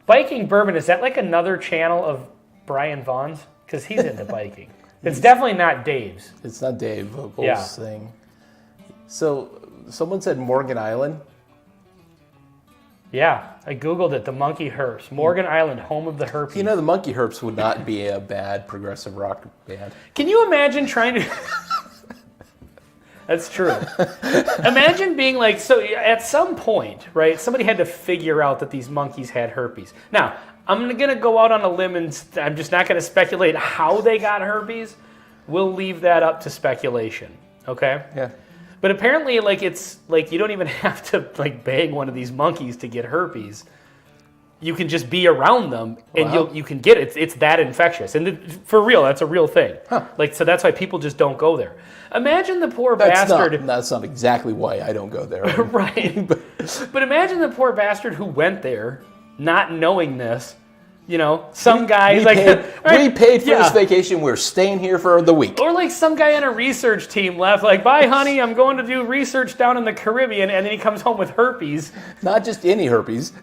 Biking bourbon, is that like another channel of Brian Vaughn's? Because he's into biking. It's definitely not Dave's. It's not Dave Vogel's Yeah. thing. So, someone said Morgan Island. Yeah, I Googled it, the monkey herps. Morgan Island, home of the herpes. You know, the Monkey Herps would not be a bad progressive rock band. Can you imagine trying to... That's true. Imagine being like, so at some point, right, somebody had to figure out that these monkeys had herpes. Now, I'm going to go out on a limb and I'm just not going to speculate how they got herpes. We'll leave that up to speculation, okay? Yeah. But apparently, like, it's like you don't even have to like bang one of these monkeys to get herpes. You can just be around them, and you can get it. It's that infectious, and for real, that's a real thing. Huh. Like, so that's why people just don't go there. Imagine the poor That's bastard. not exactly why I don't go there. Right. But imagine the poor bastard who went there, not knowing this. You know, some guy we like paid, we paid for Yeah. this vacation. We're staying here for the week. Or like some guy on a research team left, like, bye, honey, I'm going to do research down in the Caribbean, and then he comes home with herpes. Not just any herpes.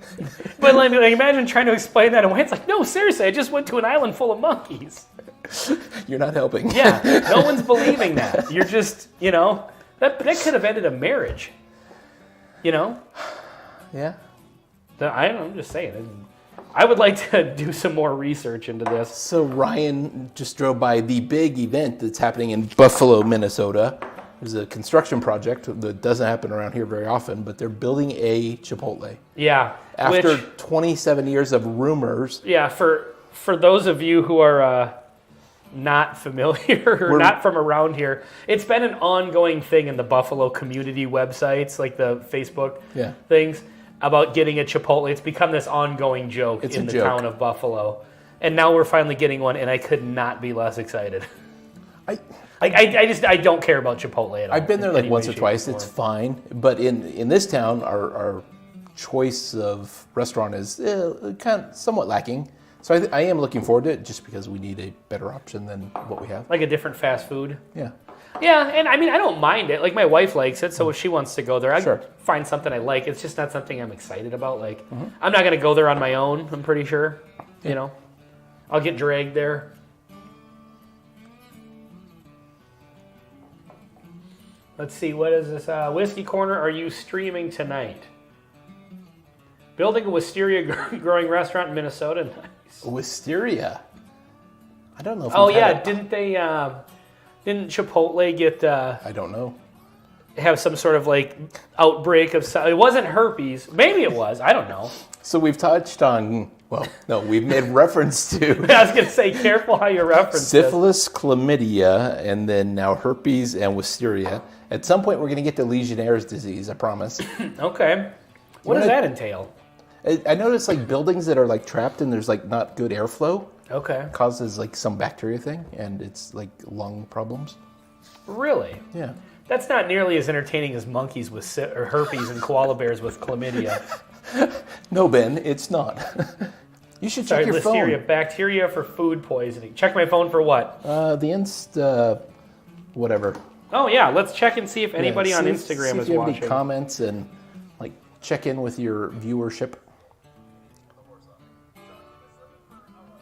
But like imagine trying to explain that away. It's like, no, seriously, I just went to an island full of monkeys. You're not helping. Yeah, no one's believing that. You're just, you know, that could have ended a marriage. You know? Yeah. I'm just saying. I would like to do some more research into this. So Ryan just drove by the big event that's happening in Buffalo, Minnesota. There's a construction project that doesn't happen around here very often, but they're building a Chipotle. Yeah. After 27 years of rumors. Yeah, for those of you who are not familiar or not from around here, it's been an ongoing thing in the Buffalo community websites, like the Facebook things, about getting a Chipotle. It's become this ongoing joke in the town of Buffalo. And now we're finally getting one, and I could not be less excited. I don't care about Chipotle at all. I've been there like once or twice. It's fine. But in this town, our choice of restaurant is kind of somewhat lacking. So I am looking forward to it just because we need a better option than what we have. Like a different fast food? Yeah. Yeah, and I mean, I don't mind it. Like, my wife likes it, so if she wants to go there, I Sure. find something I like. It's just not something I'm excited about. Like, I'm not going to go there on my own, I'm pretty sure. You know? I'll get dragged there. Let's see, what is this? Whiskey Corner, are you streaming tonight? Building a wisteria growing restaurant in Minnesota. Nice. Wisteria. I don't know if Oh, we've had yeah, it. didn't they... Didn't Chipotle get I don't know. have some sort of like outbreak of it wasn't herpes? Maybe it was. I don't know. So we've touched on, well, no, we've made reference to I was gonna say, careful how you reference syphilis, chlamydia, and then now herpes and wisteria. At some point, we're going to get to Legionnaire's disease. I promise. this. Okay. What does that entail? I noticed like buildings that are like trapped and there's like not good airflow. Okay. Causes like some bacteria thing, and it's like lung problems. Really? Yeah. That's not nearly as entertaining as monkeys with or herpes and koala bears with chlamydia. No, Ben, it's not. You should check your listeria, phone. bacteria for food poisoning. Check my phone for what? Whatever. Oh yeah, let's check and see if anybody on See Instagram if is you have watching. any comments and like check in with your viewership.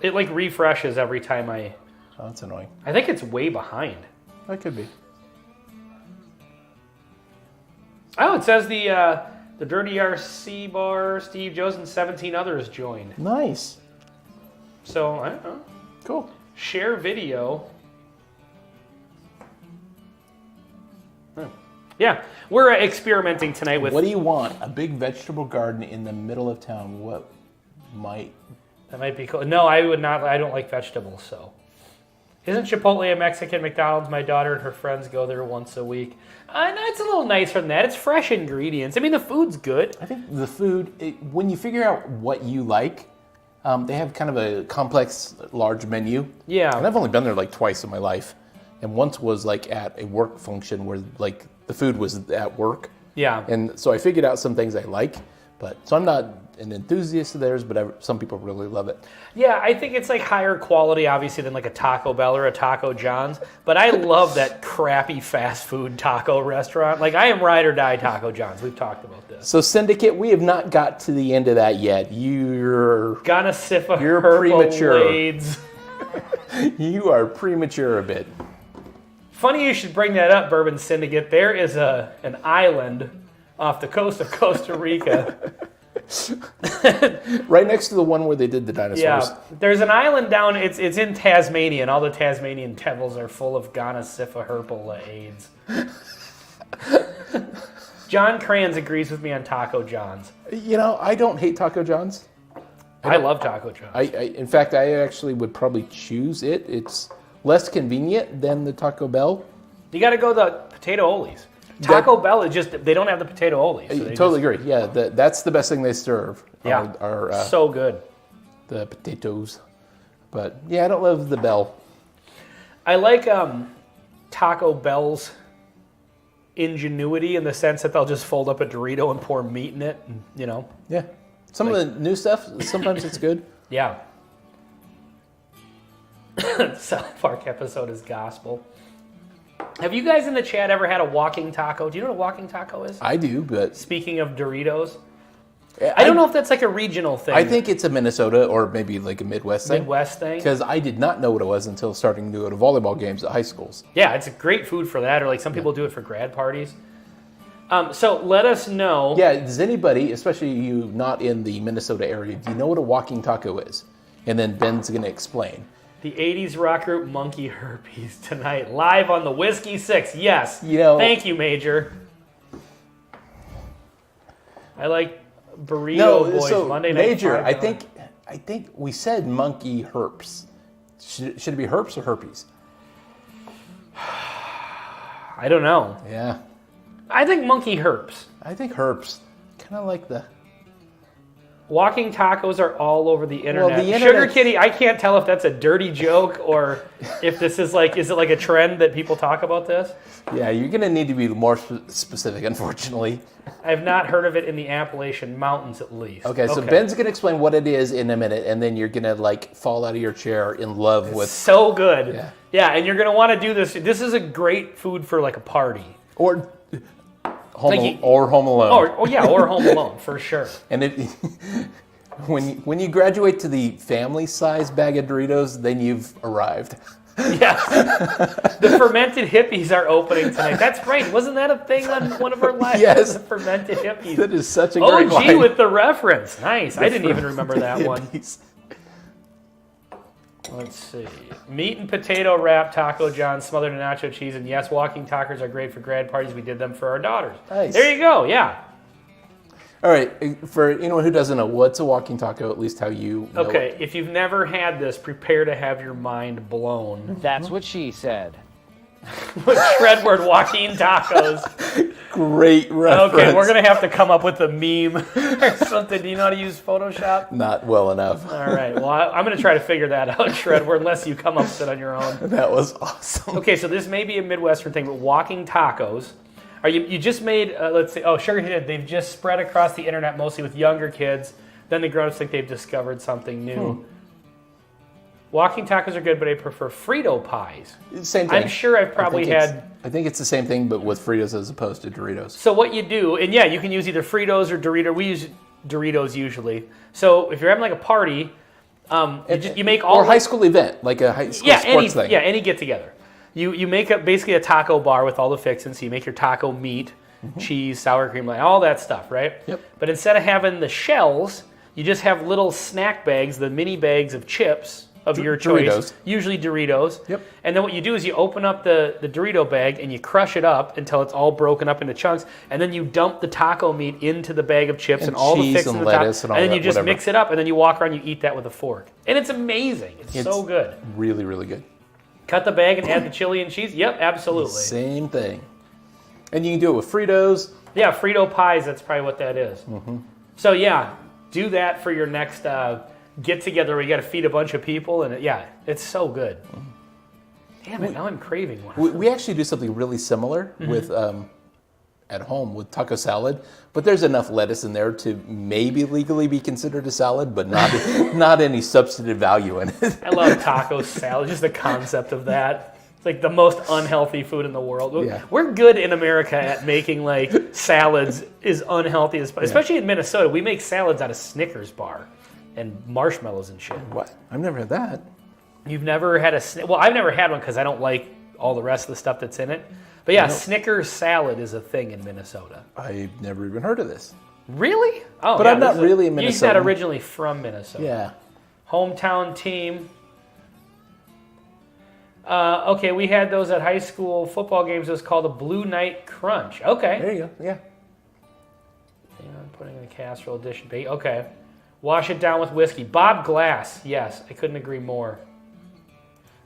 It like refreshes every time I Oh, that's annoying. think it's way behind. That could be. Oh, it says the Dirty RC Bar, Steve Jones, and 17 others joined. Nice. So, I don't know. Cool. Share video. Yeah, we're experimenting tonight with... What do you want? A big vegetable garden in the middle of town. What might... That might be cool. No, I would not. I don't like vegetables, so... Isn't Chipotle a Mexican McDonald's? My daughter and her friends go there once a week. No, it's a little nicer than that. It's fresh ingredients. I mean, the food's good. I think the food, when you figure out what you like, they have kind of a complex, large menu. Yeah. And I've only been there like twice in my life. And once was like at a work function where like the food was at work. Yeah. And so I figured out some things I like. So I'm not an enthusiast of theirs, but some people really love it. Yeah, I think it's like higher quality, obviously, than like a Taco Bell or a Taco John's. But I love that crappy fast food taco restaurant. Like, I am ride or die Taco John's. We've talked about this. So Syndicate, we have not got to the end of that yet. You're premature. You are premature a bit. Funny you should bring that up, Bourbon Syndicate. There is an island off the coast of Costa Rica. Right next to the one where they did the dinosaurs. Yeah, there's an island down, it's in Tasmania, and all the Tasmanian devils are full of Ghana Sypha Herpel AIDS. John Kranz agrees with me on Taco John's. You know, I don't hate Taco John's. I love Taco John's. In fact, I actually would probably choose it. It's less convenient than the Taco Bell. You got to go the Potato Oli's. Taco Bell is just, they don't have the Potato Oli's. So totally agree. Yeah, that's the best thing they serve. Yeah, are so good. The potatoes. But yeah, I don't love the Bell. I like Taco Bell's ingenuity in the sense that they'll just fold up a Dorito and pour meat in it, and, you know. Yeah. Some of the new stuff, sometimes it's good. Yeah. South Park episode is gospel. Have you guys in the chat ever had a walking taco? Do you know what a walking taco is? I do, but... Speaking of Doritos. I don't know if that's like a regional thing. I think it's a Minnesota or maybe like a Midwest thing. Midwest thing? Because I did not know what it was until starting to go to volleyball games at high schools. Yeah, it's a great food for that, or like some people do it for grad parties. So let us know. Yeah, does anybody, especially you not in the Minnesota area, do you know what a walking taco is? And then Ben's going to explain. The 80s rock group Monkey Herpes tonight, live on the Whiskey 6. Yes. Thank you, Major. I like Burrito Boys Monday Night Major, I think we said Monkey Herpes. Should it be herpes or herpes? I don't know. Yeah. I think Monkey Herpes. I think herpes. Kind of like the... Walking tacos are all over the internet. Well, the Sugar Kitty, I can't tell if that's a dirty joke or if this is like, is it like a trend that people talk about this? Yeah, you're going to need to be more specific, unfortunately. I've not heard of it in the Appalachian Mountains, at least. Okay, so Ben's going to explain what it is in a minute, and then you're going to like fall out of your chair in love with... So good. Yeah, and you're going to want to do this. This is a great food for like a party. Or Home Alone. Or Home Alone, for sure. And when you graduate to the family size bag of Doritos, then you've arrived. Yes. The fermented hippies are opening tonight. That's right. Wasn't that a thing on one of our lives? Yes. The fermented hippies. That is such a great line. OG with the reference. Nice. I didn't even remember that one. Let's see. Meat and potato wrap Taco John smothered in nacho cheese. And yes, walking tacos are great for grad parties. We did them for our daughters. Nice. There you go. Yeah. All right. For anyone who doesn't know, what's a walking taco, at least how you know Okay. it. If you've never had this, prepare to have your mind blown. That's what she said. With Shredward walking tacos. Great reference. Okay, we're going to have to come up with a meme or something. Do you know how to use Photoshop? Not well enough. All right. Well, I'm going to try to figure that out, Shredward, unless you come up with it on your own. That was awesome. Okay, so this may be a Midwestern thing, but walking tacos. You just made, let's see, Sugar Hit, they've just spread across the internet mostly with younger kids. Then the grown-ups think they've discovered something new. Walking tacos are good, but I prefer Frito pies. Same thing. I'm sure I've probably had... I think it's the same thing, but with Fritos as opposed to Doritos. So what you do, and yeah, you can use either Fritos or Doritos. We use Doritos usually. So if you're having like a party, you make all... Or a high school event, like a high school sports thing. Yeah, any get-together. You make basically a taco bar with all the fixings. So you make your taco meat, cheese, sour cream, like all that stuff, right? Yep. But instead of having the shells, you just have little snack bags, the mini bags of chips, of your choice. Doritos. Usually Doritos. Yep. And then what you do is you open up the Dorito bag and you crush it up until it's all broken up into chunks, and then you dump the taco meat into the bag of chips and all the cheese fixings and in the top, lettuce and all then that, you just whatever. mix it up, and then you walk around and you eat that with a fork. And it's amazing. It's so good. Really, really good. Cut the bag and add the chili and cheese. Yep, absolutely. Same thing. And you can do it with Fritos. Yeah, Frito pies, that's probably what that is. So yeah, do that for your next get-together where you got to feed a bunch of people. And it's so good. Damn it, now I'm craving one. We actually do something really similar with at home with taco salad, but there's enough lettuce in there to maybe legally be considered a salad, but not any substantive value in it. I love taco salad, just the concept of that. It's like the most unhealthy food in the world. Yeah. We're good in America at making like salads as unhealthy as possible. Especially in Minnesota, we make salads out of Snickers bar and marshmallows and shit. What? I've never had that. You've never had well, I've never had one because I don't like all the rest of the stuff that's in it. But yeah, Snickers salad is a thing in Minnesota. I've never even heard of this. Really? Oh, But yeah, I'm not really a He's not Minnesotan. originally from Minnesota. Yeah. Hometown team. Okay, we had those at high school football games. It was called a Blue Night Crunch. Okay. There you go. Yeah. I'm putting in a casserole dish. Okay. Wash it down with whiskey. Bob Glass. Yes, I couldn't agree more.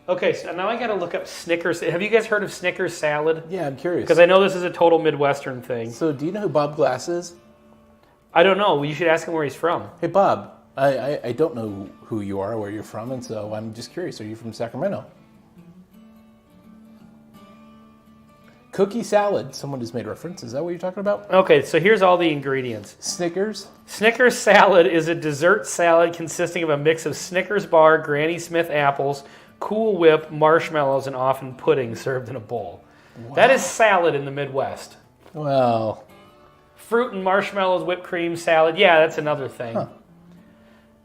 Okay, so now I got to look up Snickers. Have you guys heard of Snickers salad? Yeah, I'm curious. Because I know this is a total Midwestern thing. So do you know who Bob Glass is? I don't know. You should ask him where he's from. Hey, Bob. I don't know who you are, where you're from, and so I'm just curious. Are you from Sacramento? Cookie salad. Someone just made reference. Is that what you're talking about? Okay, so here's all the ingredients. Snickers. Snickers salad is a dessert salad consisting of a mix of Snickers bar, Granny Smith apples, Cool Whip, marshmallows, and often pudding served in a bowl. Wow. That is salad in the Midwest. Well. Fruit and marshmallows, whipped cream salad. Yeah, that's another thing. Huh.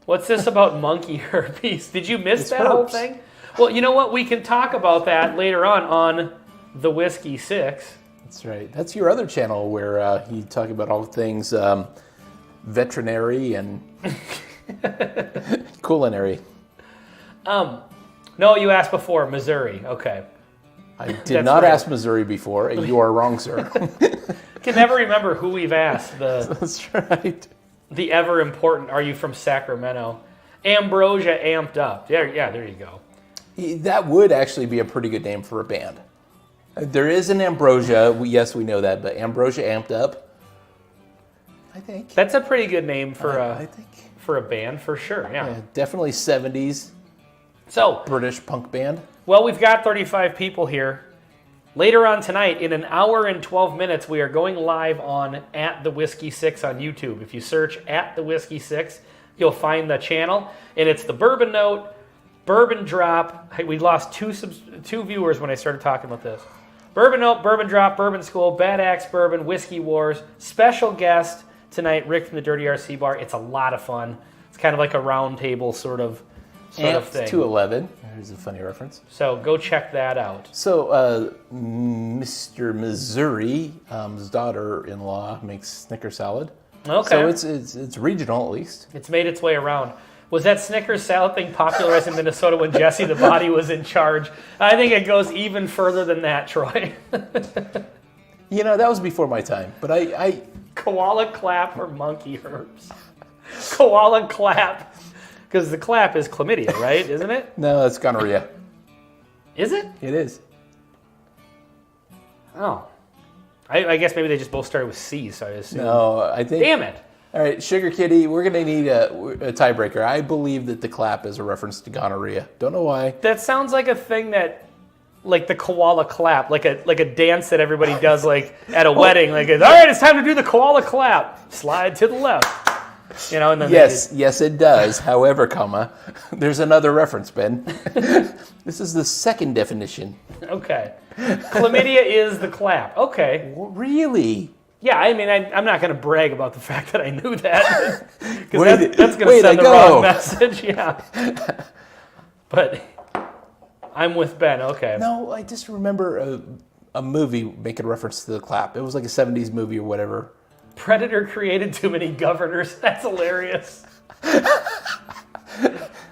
What's this about monkey herpes? Did you miss It's that whole herpes. thing? Well, you know what? We can talk about that later on The Whiskey 6. That's right. That's your other channel where you talk about all things veterinary and culinary. No, you asked before, Missouri. Okay. I did That's not right. ask Missouri before. You are wrong, sir. I can never remember who we've asked. That's right. The ever important, are you from Sacramento? Ambrosia Amped Up. There you go. That would actually be a pretty good name for a band. There is an Ambrosia. Yes, we know that, but Ambrosia Amped Up, I think. That's a pretty good name for I think. for a band, for sure. Yeah. Definitely 70s So, British punk band. well, we've got 35 people here. Later on tonight, in an hour and 12 minutes, we are going live on @TheWhiskey6 on YouTube. If you search @TheWhiskey6, you'll find the channel, and it's the Bourbon Note, Bourbon Drop. Hey, we lost two viewers when I started talking about this. Bourbon Note, Bourbon Drop, Bourbon School, Bad Axe Bourbon, Whiskey Wars. Special guest tonight, Rick from the Dirty RC Bar. It's a lot of fun. It's kind of like a round table sort of thing. 211. There's a funny reference. So go check that out. So, Mr. Missouri, his daughter-in-law makes Snicker salad. Okay. So it's regional at least. It's made its way around. Was that Snickers salad thing popularized in Minnesota when Jesse the Body was in charge? I think it goes even further than that, Troy. You know, that was before my time, but I Koala clap or monkey herbs? Koala clap. Because the clap is chlamydia, right? Isn't it? no, it's gonorrhea. Is it? It is. Oh. I guess maybe they just both started with C, so I assume. No, I think. Damn it. All right, Sugar Kitty, we're going to need a tiebreaker. I believe that the clap is a reference to gonorrhea. Don't know why. That sounds like a thing that, like the koala clap, like a dance that everybody does like at a wedding. Like, all right, it's time to do the koala clap. Slide to the left. You know, and then Yes, it does. However, there's another reference, Ben. This is the second definition. Okay. Chlamydia is the clap. Okay. Really? Yeah, I mean, I'm not going to brag about the fact that I knew that. Because that's going to way send to the go. wrong message. Yeah. But I'm with Ben. Okay. No, I just remember a movie making reference to the clap. It was like a 70s movie or whatever. Predator created too many governors. That's hilarious.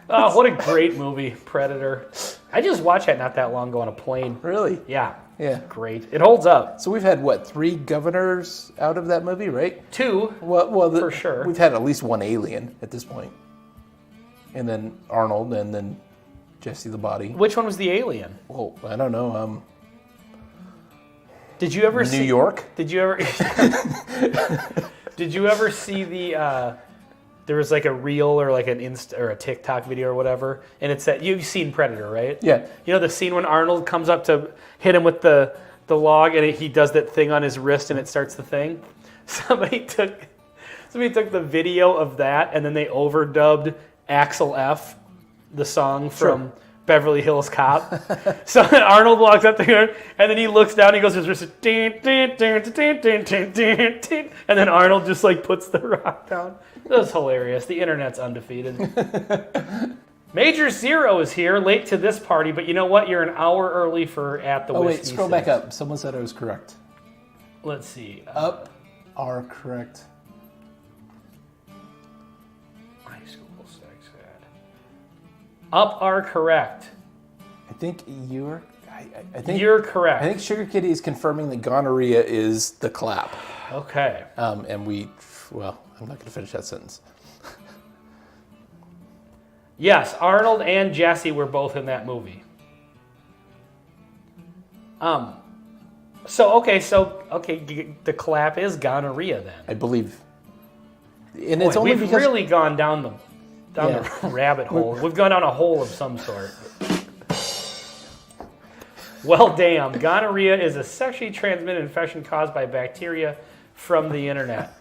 Oh, what a great movie, Predator. I just watched that not that long ago on a plane. Really? Yeah. Yeah. Great. It holds up. So we've had, what, 3 governors out of that movie, right? 2, Well, for sure. We've had at least 1 alien at this point. And then Arnold, and then Jesse the Body. Which one was the alien? Oh, I don't know. Did you ever see... New York? Did you ever... Did you ever see the... there was like a reel or like an or a TikTok video or whatever, and it's that... You've seen Predator, right? Yeah. You know the scene when Arnold comes up to hit him with the log, and he does that thing on his wrist, and it starts the thing? Somebody took the video of that, and then they overdubbed Axel F., the song from Beverly Hills Cop. So then Arnold walks up to him, and then he looks down, and he goes to his wrist, and then Arnold just like puts the rock down. That was hilarious. The internet's undefeated. Major Zero is here, late to this party, but you know what? You're an hour early for At the Whiskey. Oh, wait, scroll back up. Someone said I was correct. Let's see. Up are correct. High school sex ed. Up are correct. I think you're... I think You're correct. I think Sugar Kitty is confirming that gonorrhea is the clap. Okay. And we... Well, I'm not going to finish that sentence. Yes, Arnold and Jesse were both in that movie. So the clap is gonorrhea then. I believe. And Boy, it's only we've because... really gone down the rabbit hole. We've gone down a hole of some sort. Well, damn. Gonorrhea is a sexually transmitted infection caused by bacteria from the internet.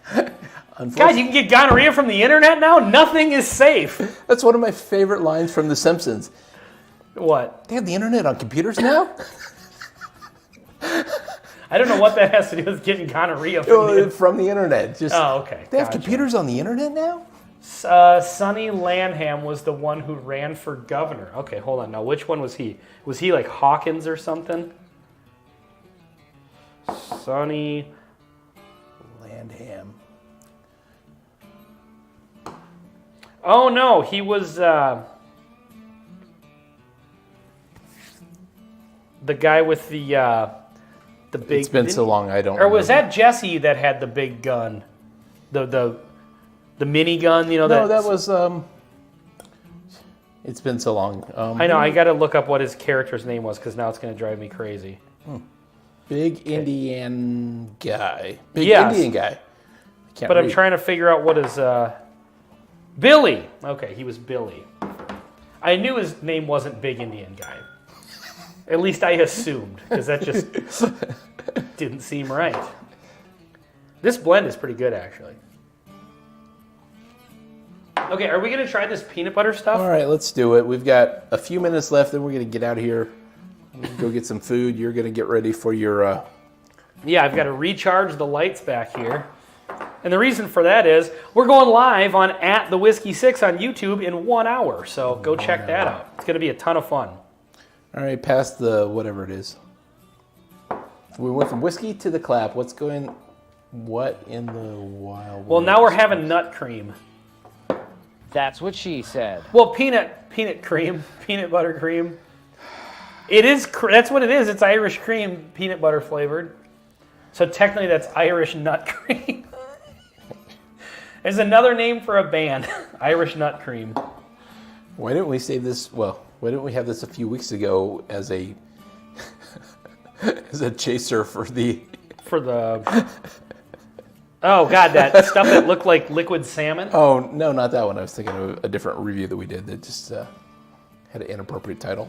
God, you can get gonorrhea from the internet now? Nothing is safe. That's one of my favorite lines from The Simpsons. What? They have the internet on computers now? I don't know what that has to do with getting gonorrhea from the internet. From the internet. Just, Oh, okay. They have Gotcha. computers on the internet now? Sonny Lanham was the one who ran for governor. Okay, hold on. Now, which one was he? Was he like Hawkins or something? Sonny Lanham. Oh no, he was the guy with the big. It's been so long, I don't. Or was remember. that Jesse that had the big gun, the mini gun? You know No, that. that was. It's been so long. I know. I got to look up what his character's name was because now it's going to drive me crazy. Big Indian guy. Big Yes. Indian guy. I can't But I'm read. trying to figure out what his Billy. Okay, he was Billy. I knew his name wasn't Big Indian Guy. At least I assumed, because that just didn't seem right. This blend is pretty good, actually. Okay, are we going to try this peanut butter stuff? All right, let's do it. We've got a few minutes left, then we're going to get out of here. Go get some food. You're going to get ready for your... Yeah, I've got to recharge the lights back here. And the reason for that is we're going live on At the Whiskey 6 on YouTube in 1 hour. So go check that out. It's going to be a ton of fun. All right, past the whatever it is. We went from whiskey to the clap. What in the wild? Well, now we're having nut cream. That's what she said. Well, peanut cream, peanut butter cream. It is. That's what it is. It's Irish cream, peanut butter flavored. So technically, that's Irish nut cream. There's another name for a band, Irish nut cream. Why didn't we save this? Well, why didn't we have this a few weeks ago as a as a chaser for the? Oh God, that stuff that looked like liquid salmon. Oh no, not that one. I was thinking of a different review that we did that just had an inappropriate title.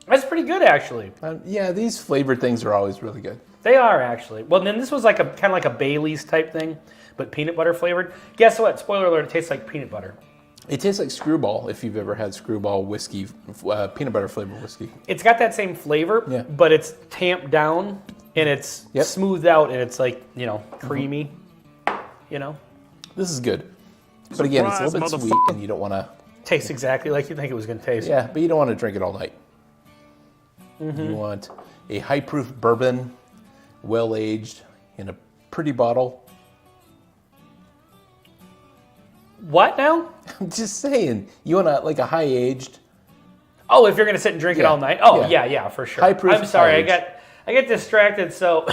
That's pretty good, actually. Yeah, these flavored things are always really good. They are actually. Well, then this was like kind of like a Bailey's type thing, but peanut butter flavored. Guess what? Spoiler alert! It tastes like peanut butter. It tastes like Screwball if you've ever had Screwball whiskey, peanut butter flavored whiskey. It's got that same flavor, Yeah. but it's tamped down and it's smoothed out and it's like creamy. You know, This is good, but again, it's a little bit sweet, and you don't want to. tastes exactly like you think it was going to taste. Yeah, but you don't want to drink it all night. You want a high proof bourbon, well aged in a pretty bottle. What now? I'm just saying. You want a high-aged... Oh, if you're going to sit and drink it all night? Oh, yeah, for sure. High proof, I'm sorry, high I get distracted, so...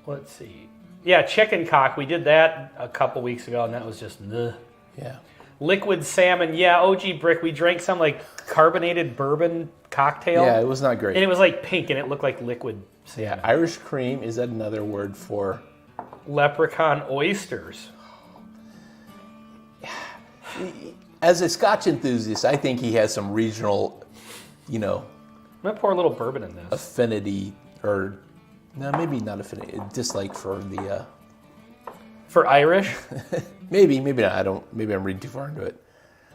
let's see. Yeah, chicken cock. We did that a couple weeks ago, and that was just... Yeah. Liquid salmon. Yeah, OG Brick. We drank some, carbonated bourbon cocktail. Yeah, it was not great. And it was, pink, and it looked like liquid salmon. Yeah, Irish cream, is that another word for... Leprechaun oysters. As a Scotch enthusiast, I think he has some regional, I'm going to pour a little bourbon in this. affinity, or no, maybe not affinity, dislike for the. For Irish? Maybe not. Maybe I'm reading too far into it.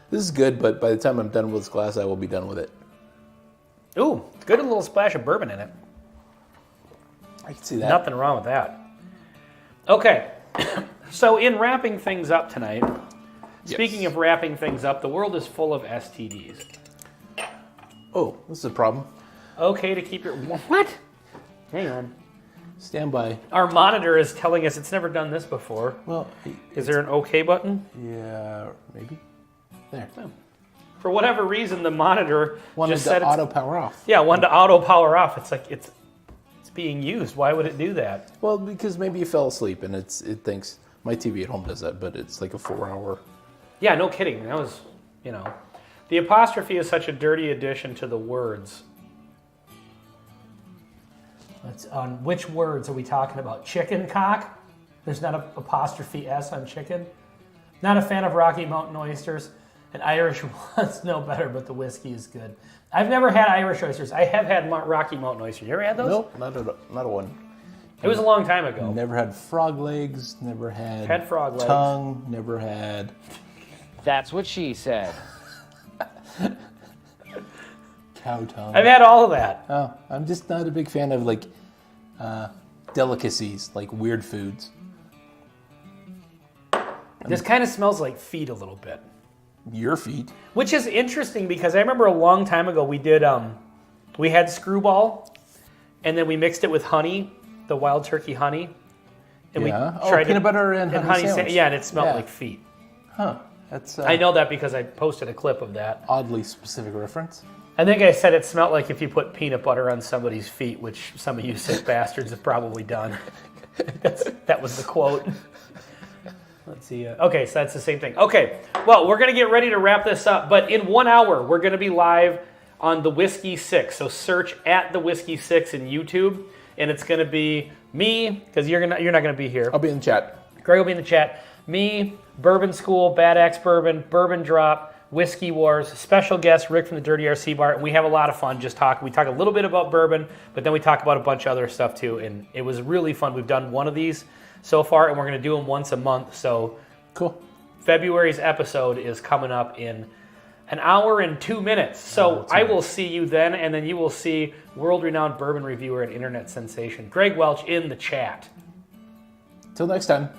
This is good, but by the time I'm done with this glass, I will be done with it. Ooh, it's good, a little splash of bourbon in it. I can see that. Nothing wrong with that. Okay, so in wrapping things up tonight, speaking of wrapping things up, the world is full of STDs. Oh, this is a problem. Okay to keep your... What? Hang on. Stand by. Our monitor is telling us it's never done this before. Well, Is there an OK button? yeah, maybe. There. For whatever reason, the monitor Wanted just to said auto power off. Yeah, wanted to auto power off. It's like it's being used. Why would it do that? Well, because maybe you fell asleep and it thinks my TV at home does that, but it's like a 4-hour. Yeah, no kidding. That was, the apostrophe is such a dirty addition to the words. Let's on which words are we talking about? Chicken cock? There's not an apostrophe S on chicken. Not a fan of Rocky Mountain oysters. And Irish ones no better, but the whiskey is good. I've never had Irish oysters. I have had Rocky Mountain oysters. You ever had those? Nope, not a one. It was a long time ago. Never had frog legs. Never had frog legs. tongue. Never had. That's what she said. Cow tongue. I've had all of that. Oh, I'm just not a big fan of delicacies, like weird foods. This kind of smells like feet a little bit. Your feet. Which is interesting because I remember a long time ago we did, we had screwball and then we mixed it with honey, the wild turkey honey. And we tried peanut butter and honey sandwich. Yeah, and it smelled like feet. Huh. That's I know that because I posted a clip of that. oddly specific reference. I think I said it smelled like if you put peanut butter on somebody's feet, which some of you sick bastards have probably done. That was the quote. Let's see. Okay, so that's the same thing. Okay, well, we're going to get ready to wrap this up, but in 1 hour, we're going to be live on the Whiskey 6. So search at the Whiskey 6 in YouTube, and it's going to be me, because you're not going to be here. I'll be in the chat. Greg will be in the chat. Me, Bourbon School, Bad Axe Bourbon, Bourbon Drop, Whiskey Wars, special guest Rick from the Dirty RC Bar. And we have a lot of fun just talking. We talk a little bit about bourbon, but then we talk about a bunch of other stuff too. And it was really fun. We've done one of these so far, and we're going to do them once a month. So Cool. February's episode is coming up in an hour and 2 minutes. So I will see you then, and then you will see world-renowned bourbon reviewer and internet sensation Greg Welch in the chat. Till next time.